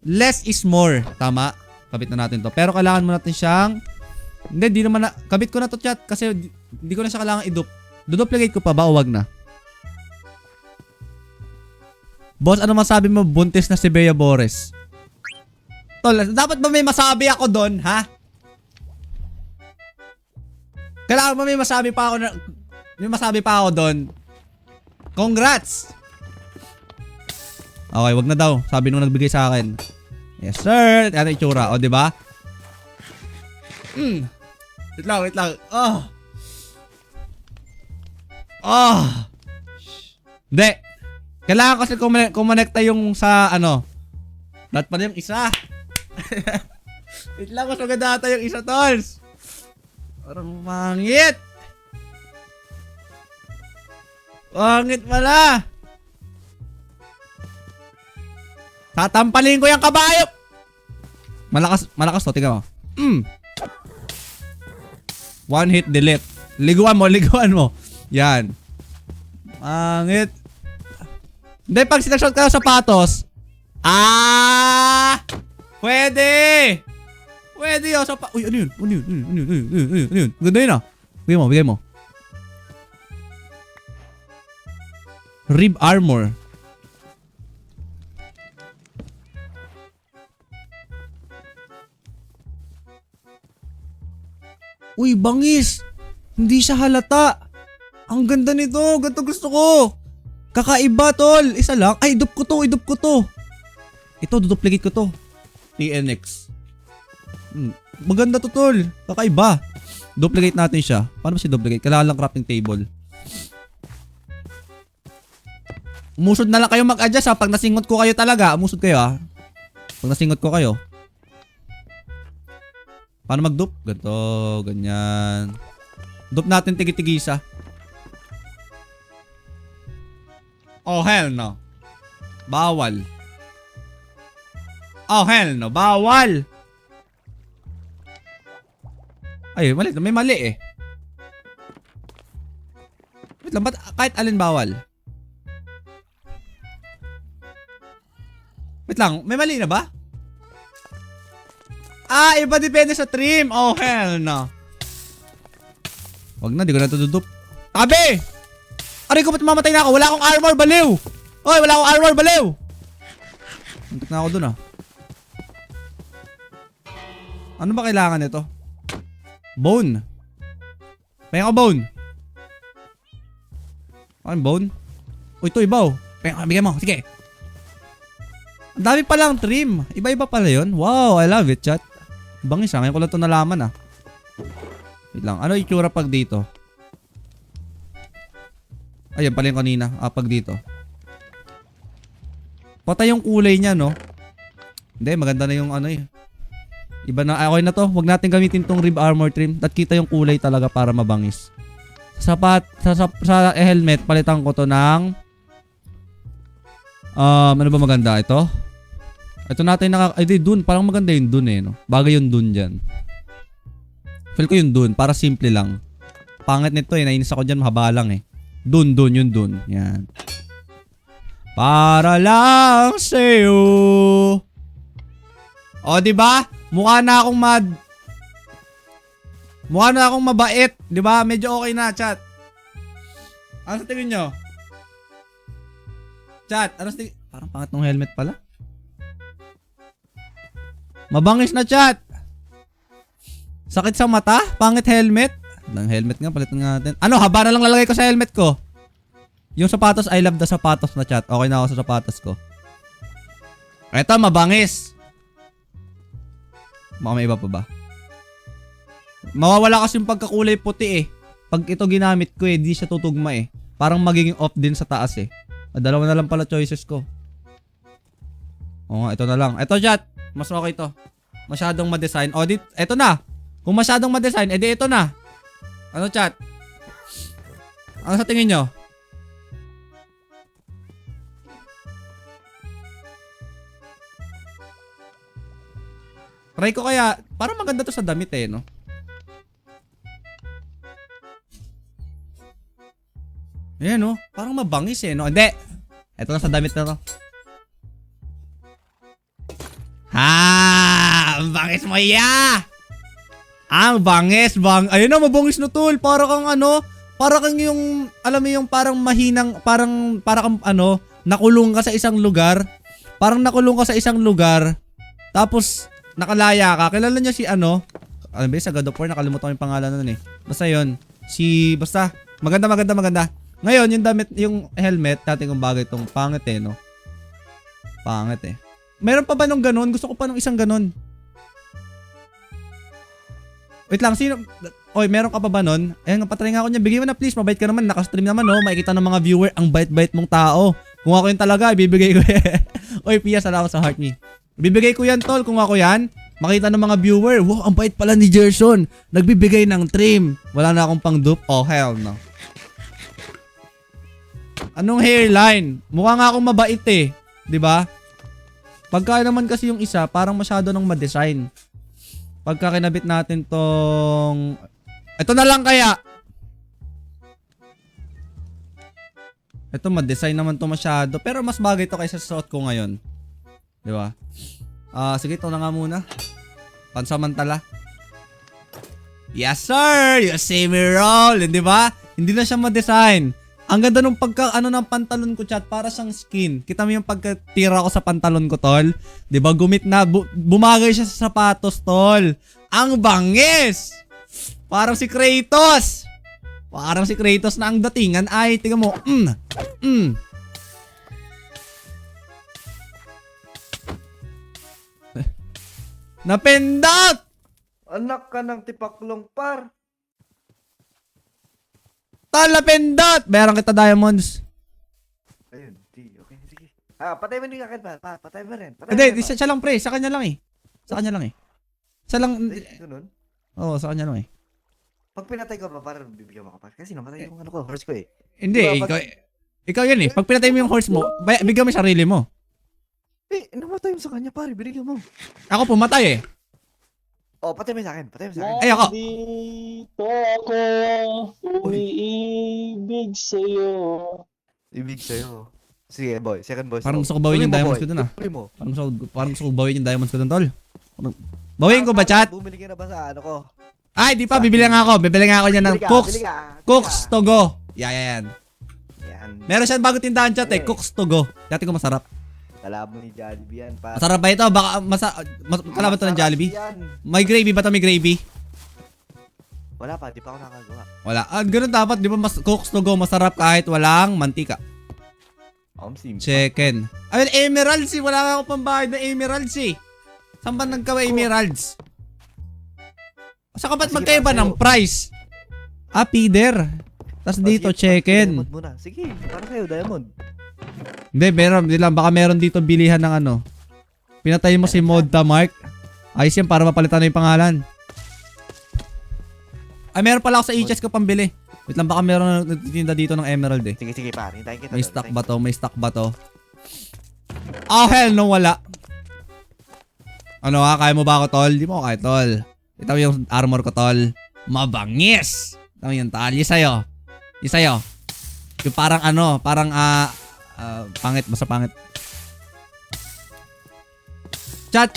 Less is more. Tama? Kabit na natin to. Pero kailangan mo natin siyang, hindi naman na, kabit ko na to chat kasi hindi ko na siya kailangan i-dupe. Duduplicate ko pa ba o wag na? Boss, ano masabi mo buntis na si Bea Bores? Tol, dapat ba may masabi ako doon, ha? Kailangan ba may masabi pa ako na, may masabi pa ako doon? Congrats! Okay, wag na daw. Sabi nung nagbigay sa akin. Yes, sir. Ano yung itsura? O, diba? Wait lang, wait lang. Hindi. Kailangan kasi kumonekta yung sa ano. Dapat pala yung isa. Wait lang, mas maganda ata yung isa, tolls. Parang mangit. Mangit pala. Tatampalin ko yung kabayo. Malakas to, tingnan mo. One hit delete. Liguan mo. Yan. Mangit. Hindi, pag sinashot ka ng sapatos. Pwede. Pwede yun. Uy, ano yun? Ano yun? Ganda yun ah. Bigay mo. Rib armor. Uy, bangis. Hindi siya halata. Ang ganda nito. Ganito gusto ko. Kakaiba, tol. Isa lang. Ay, idup ko to. Ito, duplicate ko to. TNX. Maganda to, tol. Kakaiba. Duplicate natin siya. Paano ba si duplicate? Kailangan lang crafting table. Umusod na lang kayo mag-adjust ha. Pag nasingot ko kayo talaga, umusod kayo ha. Pag nasingot ko kayo. Paano mag-dupe? Ganito, ganyan. Dupe natin tigi-tigisa. Oh, hell no. Bawal. Oh, hell no. Bawal. Ay, mali. May mali eh. Wait lang, ba't kahit alin bawal? Wait lang, may mali na ba? Iba depende sa trim. Oh, hell no. Wag na, di ko na ito dudup. Tabi! Aray ko, ba't mamatay na ako? Wala akong armor, baliw! Oy, wala akong armor, baliw! Muntik na ako dun ah. Ano ba kailangan nito? Bone. Penga ko bone. Ano bone? Uy, ito ibaw. Penga, bigyan mo. Sige. Ang dami palang trim. Iba-iba pala yun. Wow, I love it, chat. Bangis ah. Ngayon ko lang ito nalaman ah. Wait lang. Ano itsura pag dito? Ayan pala yung kanina. Pag dito. Patay yung kulay niya, no? Hindi, maganda na yung ano eh. Iba na. Okay na to. Huwag natin gamitin tong rib armor trim. At kita yung kulay talaga para mabangis. Sa helmet, palitan ko to ng ano ba maganda? Ito? Ito natin ay di dun. Parang maganda yung dun eh, no? Bagay yung dun dyan. Feel ko yung dun. Para simple lang. Pangit nito eh. Nainis ako dyan. Mahaba lang eh. Dun. Yung dun. Yan. Para lang sa'yo. O, diba? Mukha na akong mukha na akong mabait. Diba? Medyo okay na, chat. Ano sa tingin nyo? Chat, ano sa tingin? Parang pangit ng helmet pala. Mabangis na, chat. Sakit sa mata? Pangit helmet? Ng helmet nga, palitan nga natin. Ano, haba na lang lalagay ko sa helmet ko. Yung sapatos, I love the sapatos na, chat. Okay na ako sa sapatos ko. Eto, mabangis. Baka may iba pa ba? Mawawala kasi yung pagkakulay puti eh. Pag ito ginamit ko eh, di siya tutugma eh. Parang magiging off din sa taas eh. Dalawa na lang pala choices ko. Oo nga, ito na lang. Ito chat, mas okay to. Masyadong ma-design. O, ito na. Kung masyadong ma-design, edi ito na. Ano chat? Ano sa tingin nyo? Try ko kaya, parang maganda to sa damit eh, no? Ayan, no? Parang mabangis eh, no? Hindi! Ito na sa damit na to. Ha! Ang bangis mo, yeah! Ang bangis, ayun na, mabangis na tol. Para kang ano, para kang yung, alam mo yung parang mahinang, parang kang ano, nakulong ka sa isang lugar. Parang nakulong ka sa isang lugar. Tapos, nakalaya ka. Kilala niya si ano ba sa God of War, nakalimutan ko yung pangalan nun eh. Basta yun. Basta, maganda. Ngayon, yung damit, yung helmet, dati kong bagay itong pangit eh, no? Pangit eh. Meron pa ba nung ganun? Gusto ko pa nung isang ganun. Wait lang, sino? Oy, meron ka pa ba nun? Ayun, patry nga ako niya. Bigay mo na please, mabait ka naman. Nakastream naman, no? Makikita ng mga viewer, ang bait-bait mong tao. Kung ako yun talaga, ibibigay ko yan. Oy, Pia, salamat sa heart me. Ibibigay ko yan, tol. Kung ako yan, makita ng mga viewer, wow, ang bait pala ni Gerson. Nagbibigay ng trim. Wala na akong pang dupe. Oh, hell no. Anong hairline? Mukha nga akong mabait eh. 'Di ba? Pagka naman kasi yung isa, parang masyado nang ma-design. Pagka kinabit natin tong... Ito na lang kaya. Ito, ma-design naman to masyado. Pero mas bagay to kaysa sa suot ko ngayon. 'Di ba? Sige, ito na nga muna. Pansamantala. Yes, sir! You see me roll. Di ba? Hindi na siya ma-design. Ang ganda nung ng pantalon ko, chat, para siyang skin. Kita mo yung pagkatira ko sa pantalon ko, tol? 'Di ba? Gumit na, bumagay siya sa sapatos, tol. Ang bangis! Parang si Kratos. Parang si Kratos na ang datingan ay, tingnan mo. Napindot! Anak ka ng tipaklong par. Tol, napindot! Bayaran kita diamonds. Ayun, okay, sige. Patay mo din akin pa. Patay mo rin. Hindi, siya lang pre. Sa kanya lang eh. Sa kanya lang eh. Sa lang... Ganun. Oo, sa kanya lang eh. Pag pinatay ko pa, parang bibigyan mo ka pa. Kasi namatay yung ano ko, horse ko eh. Hindi, Diba, ikaw yan eh. Pag pinatay mo yung horse mo, bigyan mo yung sarili mo. Namatay mo sa kanya, pare. Binigyan mo. Ako pumatay eh. Patay mo sa akin. Patay mo sa akin. Ay, ako. Dito ako, umiibig sa'yo. Ibig sa'yo. Sige, boy. Second boy. Parang gusto ko bawin yung diamonds ko dun ah. Tuloy mo. Parang gusto ko bawin yung diamonds ko dun, tol. Bawin ko ba, chat? Bumili ka na ba sa ano ko? Ay, di pa. Bibili nga ako. Bibili nga ako niya ng Cooks. Cooks to go. Yan. Yan. Meron siyang bago tindahan, chat eh. Cooks to go. Dati ko masarap. Kalabo ni Jollibee yan. Masarap ba ito? Baka kalaban to ng Jollibee? May gravy ba ito? May gravy? Wala pa. Di pa ako nakagawa. Wala. Ganun dapat. Di ba Cooks to go masarap kahit walang mantika? Chicken. Ayun, emeralds eh. Wala nga ako pambayad na emeralds eh. Saan ba nagkawa emeralds? Saka ba't magkaiba ng price? Feeder. Tapos dito, chicken. Diamond muna. Sige, para sa'yo, diamond. Hindi, meron. Hindi lang. Baka meron dito bilihan ng ano. Pinatay mo si Modta Mark. Ayos yan para mapalitan na yung pangalan. Ay, meron pala ako sa e-chest ko pambili. Wait lang, baka meron nagtitinda dito ng emerald eh. Sige, pare. Hintayin kita. May stock ba to? May stock ba to? Oh, hell no, wala. Ano ha? Kaya mo ba ako, tol? Di mo ako kaya, tol. Ito yung armor ko, tol. Mabangis! Ito yung tol. Yung sa'yo. Yung sa'yo. Yung parang ano, parang pangit. Basta pangit. Chat.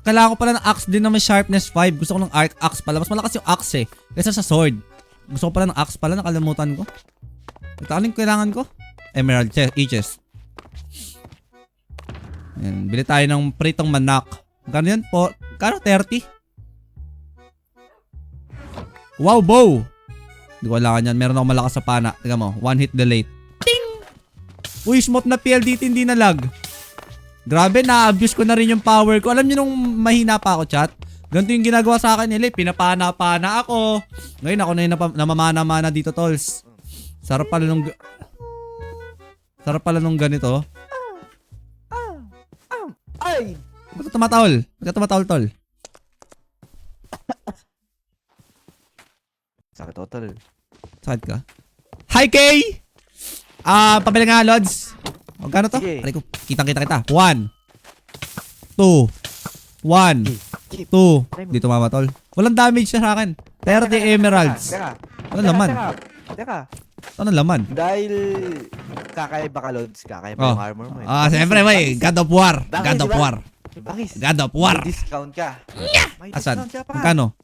Kailangan ko pala ng axe din na may sharpness 5. Gusto ko ng axe pala. Mas malakas yung axe eh. Kaysa sa sword. Gusto ko pala ng axe pala. Nakalimutan ko. Ito, anong kailangan ko? Emerald chest. Ayan, bili tayo ng pritong manak. Magkano yan? Kano? 30? Wow, bow! Hindi ko kailangan yan. Meron ako malakas sa pana. Tingnan mo. One hit delete. Ting! Uy, smooth na PLDT. Hindi na lag. Grabe, na-abuse ko na rin yung power ko. Alam niyo nung mahina pa ako, chat? Ganito yung ginagawa sa akin nila. Pinapana-pana ako. Ngayon ako na yung namamana-mana dito, tols. Sarap pala nung ganito. Ay! Ba't ka tumatahol? Ba't ka tumatahol, tol? Sakit total. Sakit ka? Hi, Kay! Pabili nga, Lods. Magkano to? Sige. Aray ko, kitang-kita kita. 1, 2, 1, 2. Dito mama, tol. Walang damage siya sa akin. 30 emeralds. Teka. Ano laman? Teka. Ano laman? Dahil kakaiba ka, Lods. Kakaiba yung armor mo. Siyempre, may God of War. God of War. Bakit? God of War. May discount ka. May Asan? discount ka pa. Magkano?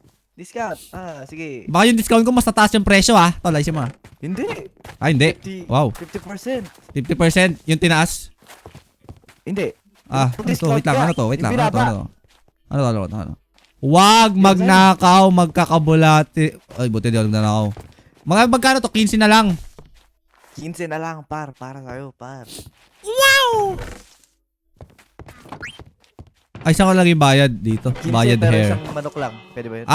Discount. Sige. Baka yung discount ko mas tataas yung presyo, ha? Tol, ayusin mo, ha? Hindi. Hindi. 50, Wow. 50%. 50% yung tinaas. Hindi. Ano to? Wait lang. Ano to? Wait lang. Yung binaba. Ano? Huwag magnakaw, magkakabulati. Ay, buti di ako nagnakaw. Magkano to? 15 na lang. 15 na lang, para sa'yo, par. Wow! Ay, saan ko lagi bayad dito? 15 Bayad pero hair. isang manok lang. Pwede ba yun?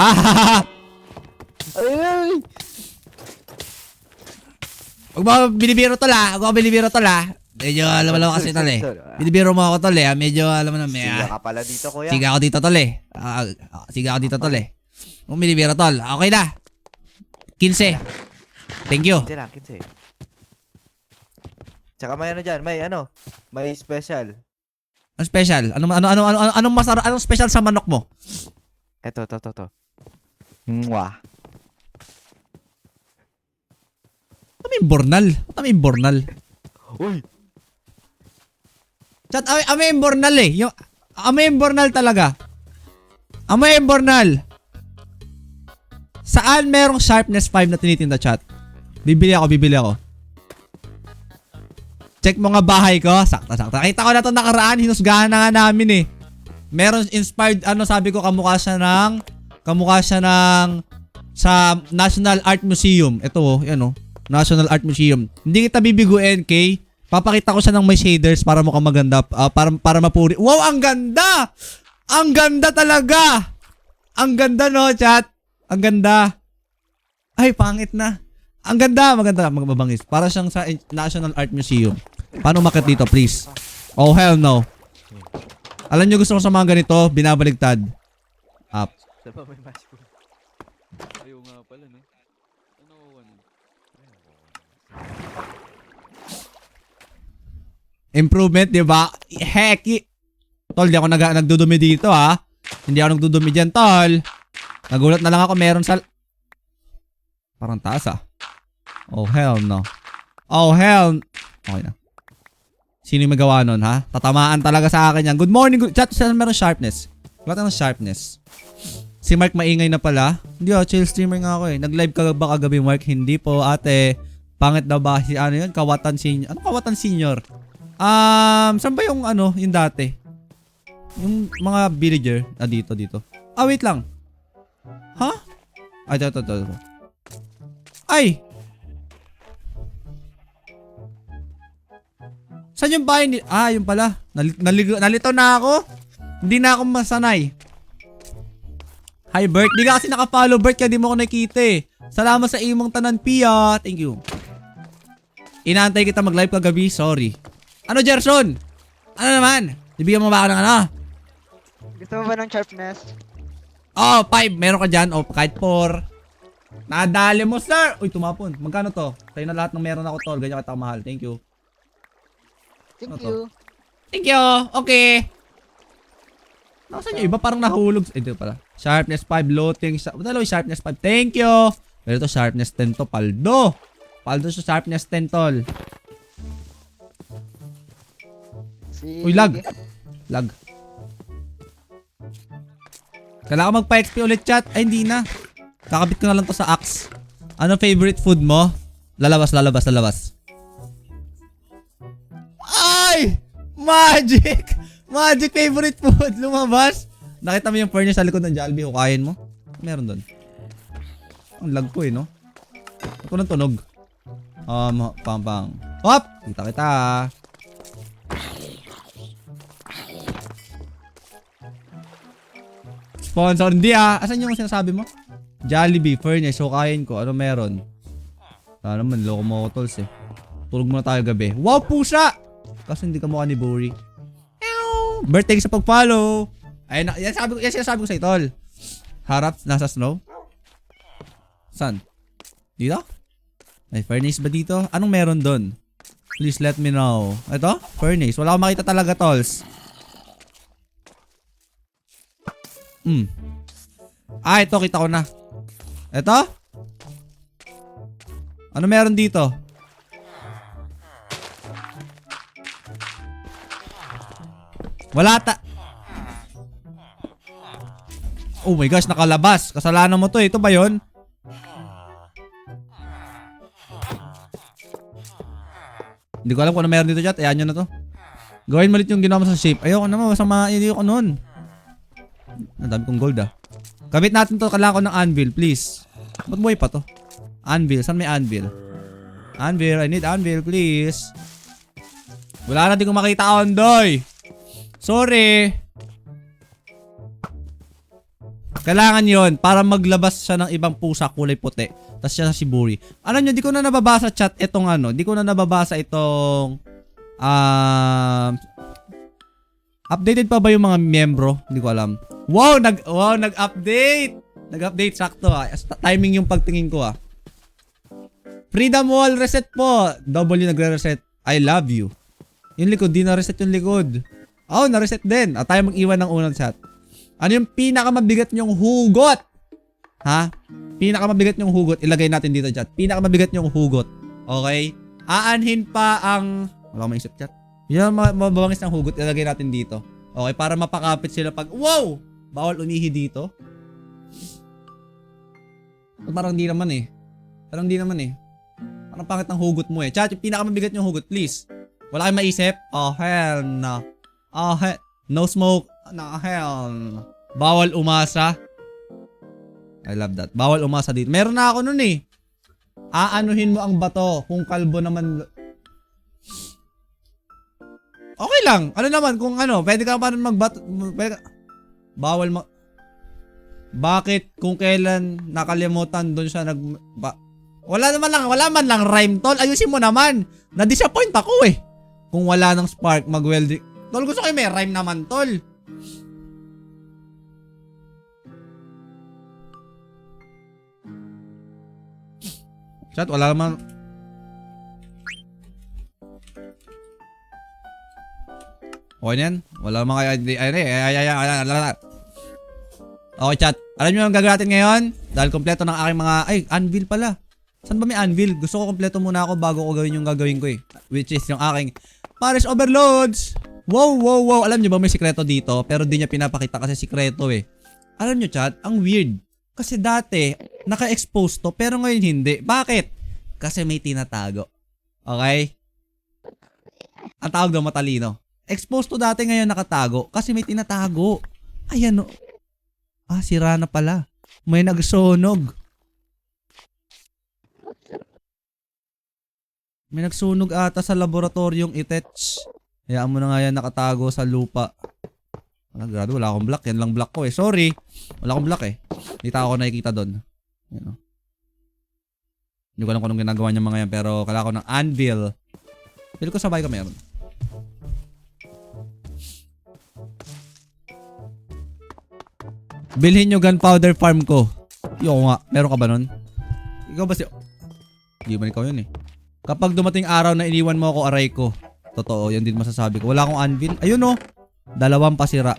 Ay! Huwag mo binibiro tol, ha? Huwag mo binibiro tol, ha? Medyo alam mo kasi tol, eh. Binibiro mo ako tol, eh. Medyo alam mo na, may... Siga ka pala dito, kuya. Siga ako dito tol, eh. Siga ako dito tol, eh. Huwag mo binibiro tol. Okay na. 15. Thank you. 15 lang, 15. Tsaka may ano dyan, may special. Anong special? Anong special sa manok mo? Eto. Mwah. Ano yung bornal? Uy! Chat, may bornal eh. May bornal talaga. May bornal. Saan merong sharpness 5 na tinitinda, chat? Bibili ako. Check mo nga bahay ko. Sakta. Kita ko na ito nakaraan. Hinusgahan na nga namin eh. Meron inspired, sabi ko, kamukha siya ng sa National Art Museum. Ito yan National Art Museum. Hindi kita bibiguin, Kay. Papakita ko siya ng may shaders para mukhang maganda. Para mapuri. Wow, ang ganda! Ang ganda talaga! Ang ganda, no, chat? Ang ganda. Ay, pangit na. Ang ganda, maganda, mabangis. Para siyang sa National Art Museum. Paano umakyat dito, please? Oh, hell no. Alam nyo, gusto ko sa mga ganito, binabaligtad. Up. Saan ba may mushroom? Ayaw nga pala, no? Ano ko Improvement, di ba? Heck, tol, di ako nagdudumi dito, ha? Hindi ako nagdudumi dyan, tol. Nagulat na lang ako, meron sa... Parang taas, ah. Oh, hell no. Oh, hell... Okay na. Sino yung magawa nun, ha? Tatamaan talaga sa akin yan. Good morning, chat, saan meron sharpness? Wala tayong sharpness. Si Mark maingay na pala. Hindi, chill streamer nga ako eh. Nag-live ka ba kagabi, Mark? Hindi po, ate. Pangit daw ba? Ano yun? Kawatan senior. Ano kawatan senior? Saan ba yung yung dati? Yung mga villager. Dito. Wait lang. Ha? Ay, ito. Ay! Saan yung bahay ni... yung pala. Nalito na ako. Hindi na ako masanay. Hi, Bert. Di ka kasi naka-follow, Bert, kaya di mo ako nakita eh. Salamat sa imong tanan, Pia. Thank you. Inaantay kita mag-live kagabi. Sorry. Ano, Gerson? Ano naman? Bibigyan mo ba ako ng ano? Gusto mo ba ng sharpness? 5. Meron ka dyan. Kahit 4. Nadali mo, sir. Uy, tumapon. Magkano to? Tayo na lahat ng meron ako, tol. Ganyan kita mahal. Thank you. Thank Ano you. Thank you. Okay. Nasaan yung iba? Parang nahulog. Ito pala. Sharpness 5. Loating. Dalawa yung sharpness 5. Thank you. Pero ito sharpness 10 to. Paldo. Paldo sa sharpness 10, tol. Uy, lag. Lag. Kailangan magpa-XP ulit, chat. Ay, hindi na. Kakabit ko na lang to sa axe. Ano favorite food mo? Lalabas. Ay! Magic! Magic favorite food. Lumabas. Nakita mo yung furnace sa likod ng Jollibee. Hukayin mo. Meron doon. Ang lag ko no? Ito ng tunog. Pang. Hop! Kita. sponsor. Hindi asan yung sinasabi mo? Jollibee, furnace, so kain ko. Ano meron? Sana naman, loko mo ako tolls eh. Tulog muna tayo gabi. Wow, pusa! Kasi hindi ka mukha ni Buri. Birthday sa pag-follow. Ayun, yan sinasabi ko sa'yo, tol. Harap, nasa snow. Saan? Dito? May furnace ba dito? Anong meron doon? Please let me know. Ito? Furnace. Wala akong makita talaga, tolls. Ito, kita ko na. Ito? Ano meron dito? Wala Oh my gosh, nakalabas. Kasalanan mo to. Ito ba yun? Hindi ko alam kung ano meron dito, chat. Ayan nyo na to. Gawin mo ulit yung ginawa mo sa shape. Ayoko naman. Masama. Hindi ko nun. Ang dami kong gold Kabit natin to. Kailangan ko ng anvil, please. Ba't buhay pa to? Anvil. Saan may anvil? Anvil. I need anvil, please. Wala na, di ko makita ondoy. Sorry. Kailangan yon para maglabas siya ng ibang pusa kulay puti. Tapos siya si Buri. Alam nyo, di ko na nababasa chat itong di ko na nababasa itong updated pa ba yung mga miyembro? Hindi ko alam. Wow, nag-update. Nag-update sakto Timing yung pagtingin ko Freedom wall reset po. W nagre-reset. I love you. Yung likod, di na-reset yung likod. Oh, na-reset din. Tayo mag-iwan ng unang chat. Ano yung pinakamabigat nyong hugot? Ha? Pinakamabigat nyong hugot. Ilagay natin dito, chat. Pinakamabigat nyong hugot. Okay? Aanhin pa ang... Wala akong maisip, chat. Yung mababangis ng hugot, ilagay natin dito. Okay? Para mapakapit sila pag... Wow! Bawal umihi dito. Parang di naman Parang pangit ng hugot mo Chat, yung pinakamabigat nyong hugot, please. Wala kayong maisip? Oh, hell no. Oh, hell. No smoke. No, hell. Bawal umasa. I love that. Bawal umasa dito. Meron na ako nun Aanuhin mo ang bato. Kung kalbo naman. Okay lang. Ano naman kung pwede ka pa rin magbato. Bawal Bakit kung kailan nakalimutan doon siya wala man lang rhyme, tol. Ayusin mo naman. Na-disappoint ako Kung wala ng spark, mag-welding. Tol, gusto ko may rhyme naman, tol. Chat, wala naman. Okay na yan? Wala naman kayo. Okay, chat. Alam nyo ang gagawin natin ngayon? Dahil kompleto ng aking mga... anvil pala. Saan ba may anvil? Gusto ko kompleto muna ako bago ko gawin yung gagawin ko Which is yung aking Paris Overloads. Wow. Alam nyo ba may sikreto dito? Pero di niya pinapakita kasi sikreto Alam nyo, chat, ang weird. Kasi dati, naka-expose to, pero ngayon hindi. Bakit? Kasi may tinatago. Okay? Ang tawag daw matalino. Exposed to dati, ngayon nakatago. Kasi may tinatago. Ayan sira na pala. May nagsunog. May nagsunog ata sa laboratoryong Itech. Hayaan mo na nga yan nakatago sa lupa. Grabe, wala akong block. Yan lang block ko Sorry. Wala akong block Hindi tao ko nakikita doon. Hindi ko alam kung anong ginagawa niya mga yan. Pero kailangan ko ng anvil. Feel ko sabay ka meron. Bilhin nyo gunpowder farm ko. Yung nga. Meron ka ba nun? Ikaw ba si... Hindi man ikaw yun Kapag dumating araw na iniwan mo ako, aray ko. Totoo, yan din masasabi ko. Wala akong anvil. Ayun 2 pasira.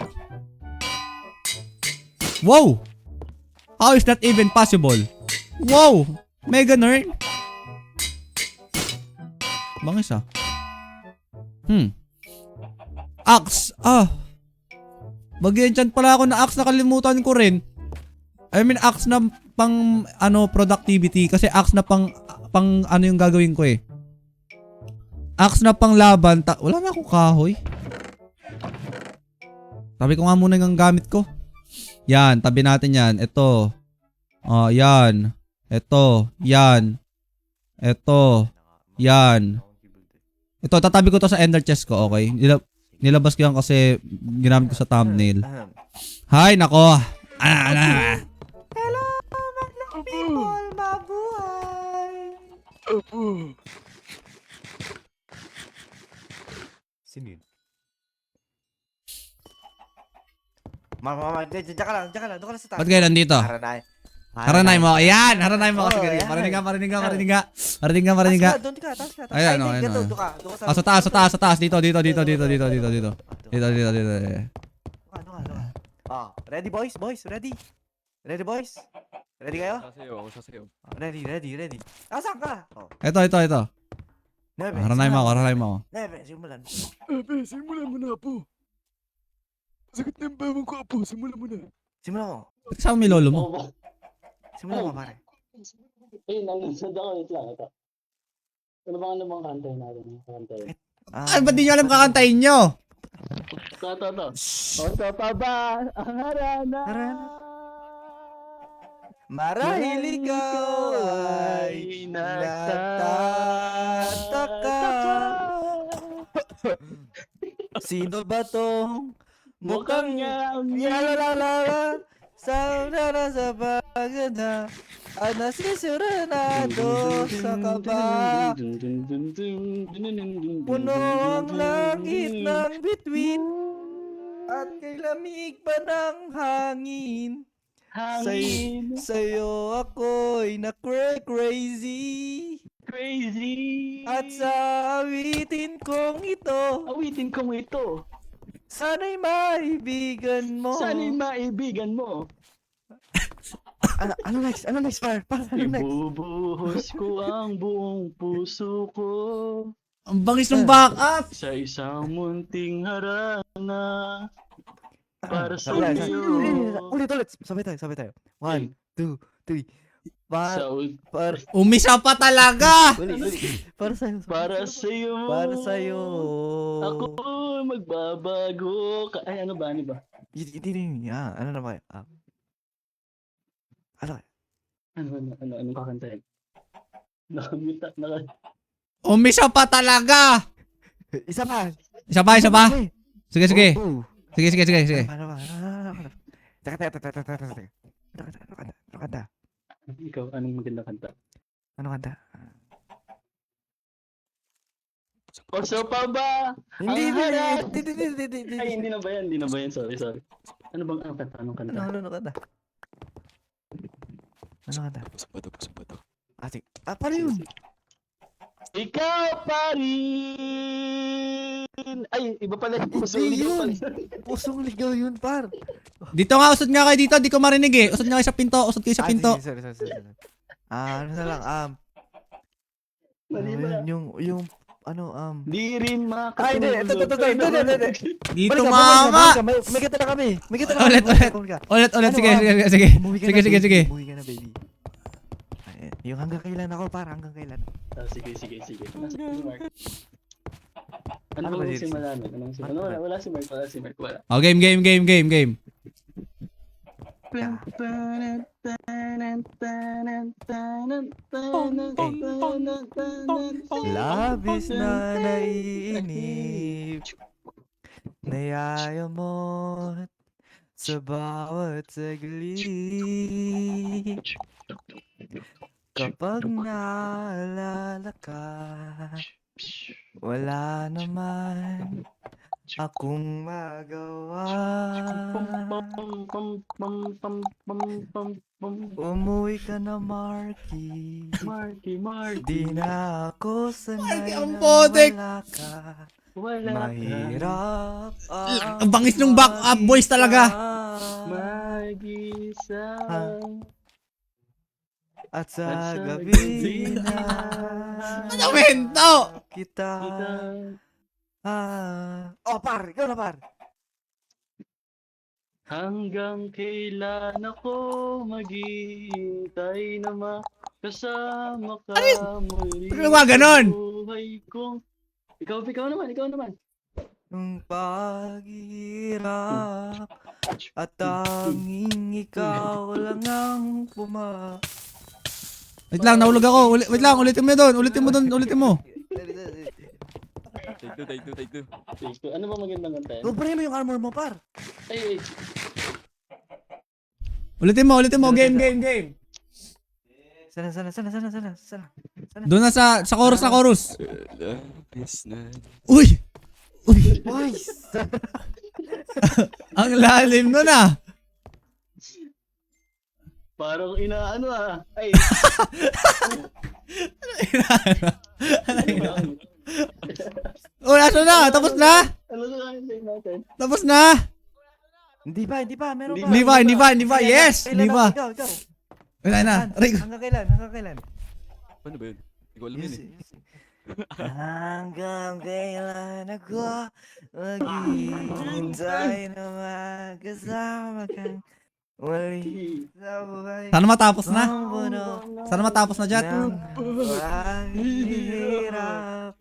Wow! How is that even possible? Wow! Mega nerd. Bangis Axe. Mag-enchant pala ako na axe, nakalimutan ko rin. I mean axe na pang productivity kasi axe na pang yung gagawin ko Axe na pang laban. Wala na akong kahoy. Tabi ko nga muna yung gamit ko. Yan, tabi natin yan. Ito. Yan. Ito. Yan. Ito. Yan. Ito, tatabi ko to sa ender chest ko, okay? Nilabas ko yan kasi ginamit ko sa thumbnail. Hay, nako. Hello, mga people, mabuhay! Sino yun? Mama, diyan ka lang, doon ka lang sa taas. Ba't kayo nandito? Haranay. Haranay mo. Ayan, haranay mo. Oo, Sige, ayan. marinig ka. Taas Ka. ka, doon ka, taas ka. Ayan, Ay, ayan, dito, ayan. doon ka Sa taas. Dito. Dito. Doon ka. Ready boys, ready? Ready boys? Ready kayo? Sasayaw. Ready. Nasaan ka? Oh. Ito. Nebe, Haranay mo. Nebe, simulan. Simulan mo na, Apo. Sakit na yung bawang ko, Apo. Simulan mo na. Simulan mo. Ba't kasama may lolo mo? Oo ba? Simulan mo, pare. Ayun, nanonood ako. Wait lang, ito. Ano bang kantay natin? Kantay. Ay, ba't di nyo alam kakantayin nyo? Ito. O sa pa ang harana? Marahil ikaw ay nagtataka. Sino ba tong mukhang yalalala sa paganda at nasisiranado sa kaba? Puno ang langit ng bituin at kay lamig pa ng hangin. Hangin. Sa'yo ako'y na-crazy. Crazy. At sa awitin kong ito, Awitin kong ito. sana'y maibigan mo. Sana'y maibigan mo. Ano next? Ano next, par? Ano next? Ibubuhos ko ang buong puso ko Ang bangis ng backup. sa isang munting harana. Para sa Ulit. iyo. Ulit. Sabay tayo. 1, 2, 3. Sa Umisa pa talaga. Ulit. Para sa'yo. para sa iyo. Para sa'yo. Ako magbabago. Ay, ano ba? Hindi. Ano na ba? Ano? Ano kakantayin? Umisa pa talaga. Isa pa. Isa pa. Sige. Oh. Sige. Ano? Teka. Ano kanta? Ikaw, anong maganda kanta? Ano kanta? O so pa ba? Hindi. Ay, hindi na ba yan? Sorry. Ano bang kanta? Anong kanta? Ano kanta? Pusong bato. Sige. Paano yun? Ikaw pa rin! Ay, iba pala yung puso. Hindi Ikaw pa yun. rin. Pusong ligaw yun, par. Dito nga, usod nga kayo dito. Di ko marinig eh. Usod nga kayo sa pinto. Sorry. Ano na lang, Mali ba? yung Di rin Ay, hindi. Ito. Dito mama. May kita na kami. Ulit. Sige. Umuwi ka Sige. Umuwi ka na, baby. Ay, yung hanggang kailan ako, par. Hanggang kailan. Sige. Nasa si Mark. Ano Ano ba ba yung yun? simula nun? Wala si Mark. Wala. Oh, game. Labis na naiinip, nayayamot sa bawat saglit. Kapag naalala ka, wala naman akong magawa. Umuwi ka na, Marky. Marky. Di na ako sanay Marky, ang na putik. wala ka. Wala ka. Mahirap Ang bangis ng backup boys talaga. Mag-isa. At sa gabi na Ano mento? kita. Oh, par. Ikaw na, par. Hanggang kailan ako maghihintay na makasama ka muli. Ano ba ganon? Buhay kong... Ikaw naman. Nung paghihirap at tanging ikaw lang ang Wait lang, nahulog ako. Wait lang, ulitin mo doon. Take two. Ano ba magandang kanta? Kumpare mo yung armor mo, par. Ay. Ulitin mo. Game. Sana. Doon na sa chorus. Lapis na. Uy! Uy! Ang lalim nun ah. Parang inaano ah. Ay. Uy, aso na? Tapos na? Ano na kayo natin? Tapos na? Hindi pa. Meron pa. Hindi ba? Yes! Hindi ba? Ikaw. Wala na. Rick. Hanggang kailan? Paano ba yun? Hindi ko alam yun eh. Hanggang kailan ako maghihintay na magkasama kang wali sa buhay. Sana matapos na. Ang puno Sana matapos na, Jat. ng paghihirap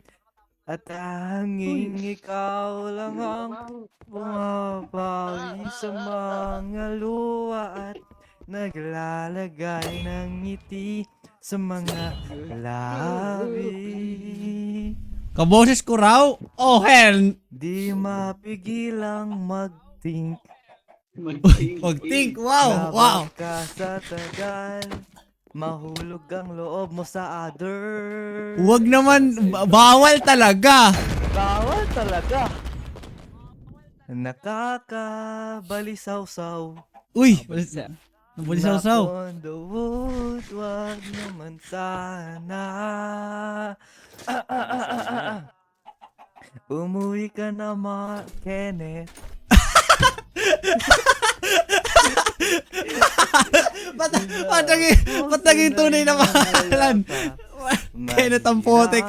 at tanging ikaw lang ang bumabawi sa mga luha at naglalagay ng ngiti sa mga labi. Kaboses ko raw. Oh, hell. Di mapigilang mag-think Mag-think. Wow. habang ka sa tagal. Mahulog ang loob mo sa other. Huwag naman. Bawal talaga. Bawal talaga. Nakakabalisaw-saw. Uy. Nabalisaw-saw. On the wood, wag naman sana. Umuwi ka na, Kenneth. Ba't naging tunay na pangalan? Kenneth ang putik.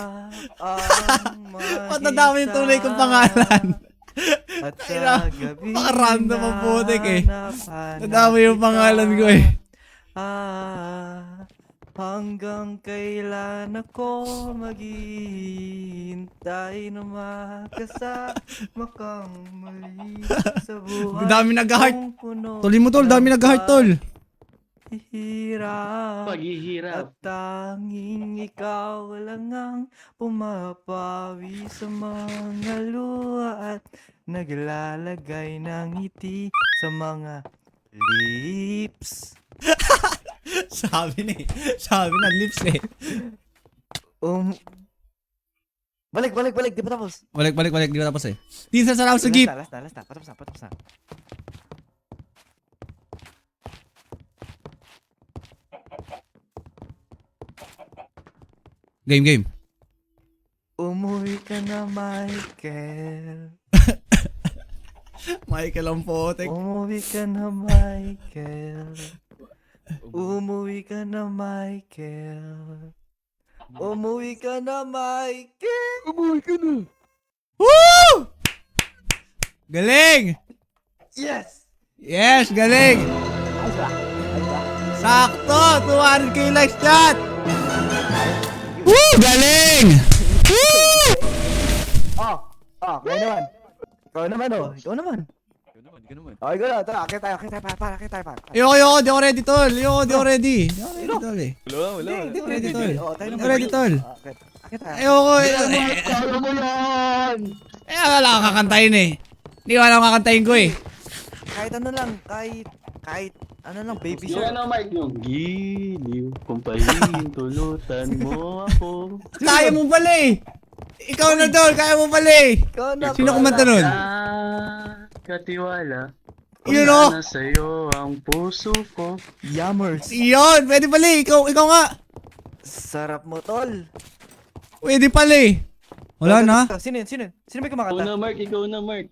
Ba't nadami yung tunay kong pangalan? At Ayun, sa gabi baka-random ang putik eh. hanapan Nadami yung pangalan ko eh. Hanggang kailan ako maghihintay na makasama kang muli sa buhay. Ang dami nag-heart. kong puno Tuloy mo, tol. Dami nag-heart, tol. Hirap. Paghihirap. At tanging ikaw lang ang pumapawi sa mga luha at naglalagay ng ngiti sa mga lips. Sabi na lips eh. Balik, di pa tapos. Balik. Di ba tapos eh. Tinsa sa raw sa gift. Last na. Patapos na. Game. Umuwi ka na, Michael. Michael ang putik. Umuwi ka na, Michael. Umuwi ka na, Michael. Umuwi ka na, Michael. Umuwi ka na. Woo! Galing! Yes! Galing! Sakto! 200k likes chat! Woo! Galing! Woo! Ngayon naman. Ikaw naman. Ikaw naman. Ikaw na. Tara, akit tayo. Ayoko, di ako ready, tol. Di ako ready, tol eh. Wala. Hindi ko Ready, ready, tol. Tayo Di ako ready, tol. Akit tayo. Ayoko Kaya mo yan! wala akong kakantayin eh. Hindi ko alam kakantayin ko eh. Kahit ano lang, kahit ano lang, baby Yung shark. ano, Mark, yung giliw, kung pahintulutan mo ako. Kaya mo pala eh. Ikaw na, tol. Kaya mo pala eh. Ikaw na. Sino kumanta nun? Katiwala. Yun o. Na sa'yo ang puso ko. Yummers. Yun, pwede pala eh. Ikaw nga. Sarap mo, tol. Pwede pala eh. Wala na. Sino may Ikaw kumakanta? na, Mark. Ikaw na, Mark.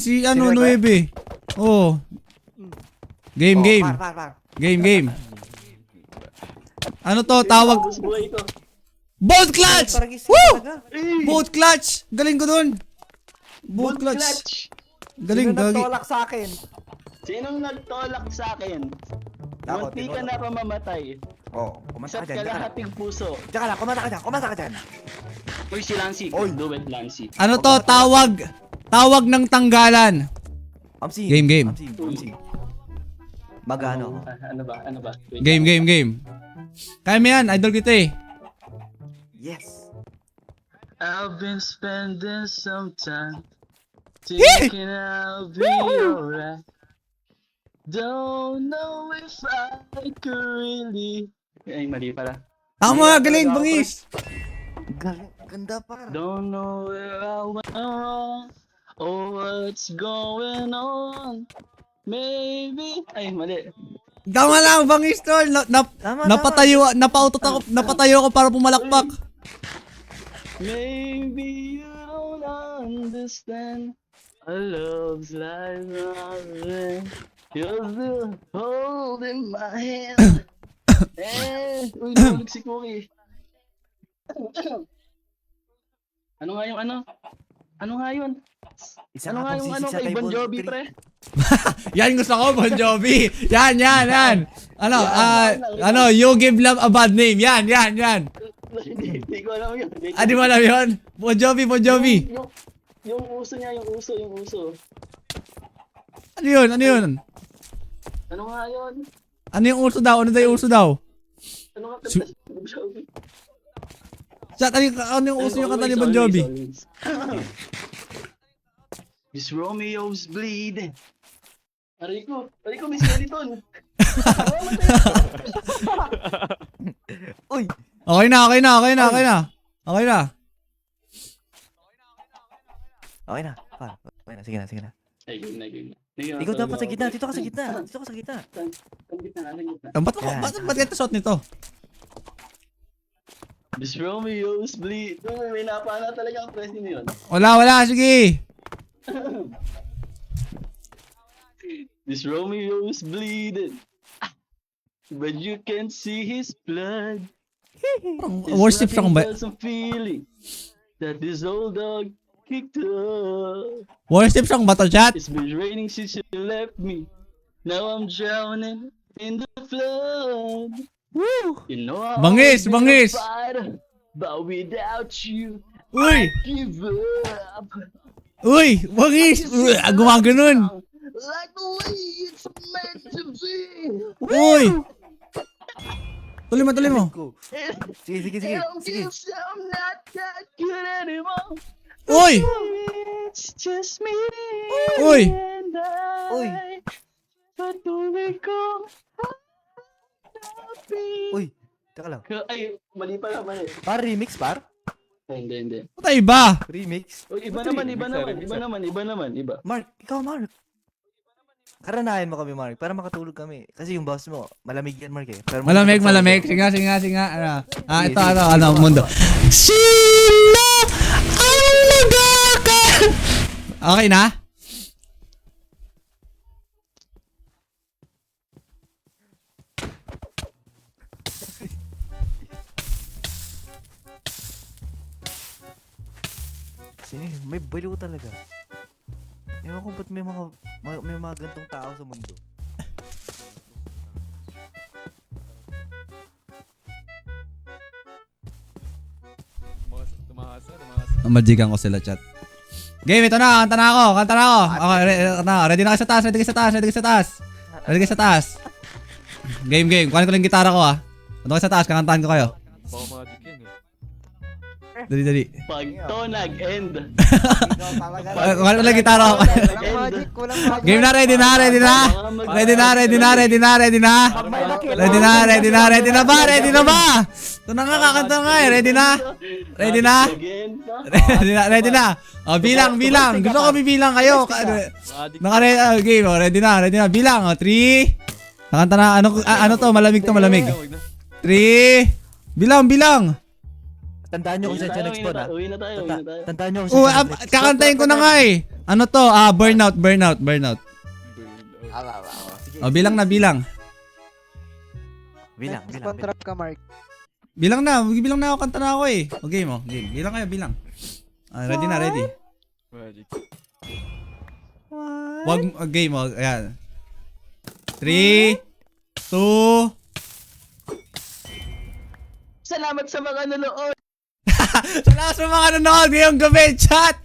Si Sino ba? 9. Oh. Game. Par. Game. Ano to? Tawag. Tapos buhay ko. Bolt clutch! Parang gising Woo! talaga. Bolt clutch! Galing ko dun. Bolt clutch. Galing, Sino gagi. nagtolak sa akin? Sinong nagtolak sa akin? Ako, Munti ka na pamamatay. Kumanta Isa't ka dyan. kalahating puso. Diyan ka lang, kumanta ka dyan. Uy, si Lancy. Oy. Do it, Lancy. Ano to? Tawag ng tanggalan. Amsi. Game. Amsi. Magano? Ano ba? Wait. Game. Kaya mo yan, idol kita eh. Yes. I've been spending some time thinking I'll be alright. Don't know if I could really... Ay, mali pala. Tama, galing, bangis. Ganda pa. Don't know where I went wrong or what's going on. Maybe... Ay, mali. Tama lang, bangis, tol. Tama, Napatayo ako para pumalakpak. Maybe you don't understand. Our love's like nothing. You're still holding my hand. Uy, nahulog si Cookie. Ano nga yung ano? Ano nga yun? Isa Ano nga yung ano kay Bon Jovi, pre? Yan gusto ko, Bon Jovi. Yan. Ano, you give love a bad name. Yan. Hindi ko alam yun. Di mo alam yun? Bon Jovi. Yung uso niya, yung uso. Ano yun? Ano nga yun? Ano yung uso daw? Ano yung uso daw? Ano nga kanta ni Bon Jovi? Chat, ano yung uso yung kanta ni Bon Jovi? This Romeo's bleeding. Aray ko, may skeleton. Uy! Okay na. Okay na. Par. Okay na. Sige na. Ay, game na. Ikaw dapat sa gitna. Dito ka sa gitna. Ang gitna. Ba't ganito suot nito? This Romeo's bleed. May napana talaga ang press niyo yun. Wala, sige. This Romeo's bleeding. But you can see his blood. Worship siya kung ba? Some feeling that this old dog kicked up. Worship siya kung ba to, chat? It's been raining since you left me. Now I'm drowning in the flood. Woo! You know I Bangis, always been a bangis. fighter, but without you, Uy! give up. Bangis! Gumaganon. Like the way it's meant to be. Uy! Tuloy mo. Sige. I don't guess I'm not that good anymore. Uy! It's just me Uy! and I. Uy! Patuloy kong happy. Uy! Teka lang. Ay, mali pala. Par, remix, par? Ay, hindi. Puta iba. Remix. Uy, iba naman. Mark, ikaw, Mark. Karanahin mo kami, Mark, para makatulog kami. Kasi yung boss mo, malamig yan, Mark eh. Pero Malamig. Sige nga. Ano, mundo. Sino ang nagaka... Okay na? Sige, may baliw talaga. Ewan ko ba't may mga gantong tao sa mundo. Majigan ko sila, chat. Game, ito na. Kanta na ako. Okay, ready na kayo sa taas. Ready kayo sa taas. Game. Kuhanin ko lang yung gitara ko, Kanta kayo sa taas. Kakantahan ko kayo. Dali. Pag to nag-end. Kuhanin ko lang yung gitara ko. Walang magic. Game na, ready na. Ready na ba? Ito na nga, kakanta nga eh. Ready na? Ready na. Oh, bilang. Gusto ko bibilang kayo. Game, ready na. Bilang, 3. Kakanta na, ano to, malamig. 3. Bilang. Tandaan nyo kung saan siya nag-spawn, ha? Uwi na tayo. Tandaan nyo kung saan siya nag-spawn. Kakantayin ko na nga eh. Ano to? Burnout. Sige. Oh, bilang. Bilang. Spawn trap ka, Mark. Bilang na ako, kanta na ako eh. Okay mo, game. Bilang kayo. Ready. Wag, game mo, ayan. 3, 2, Salamat sa mga nanood. Salamat sa mga nanonood ngayong gabi, chat!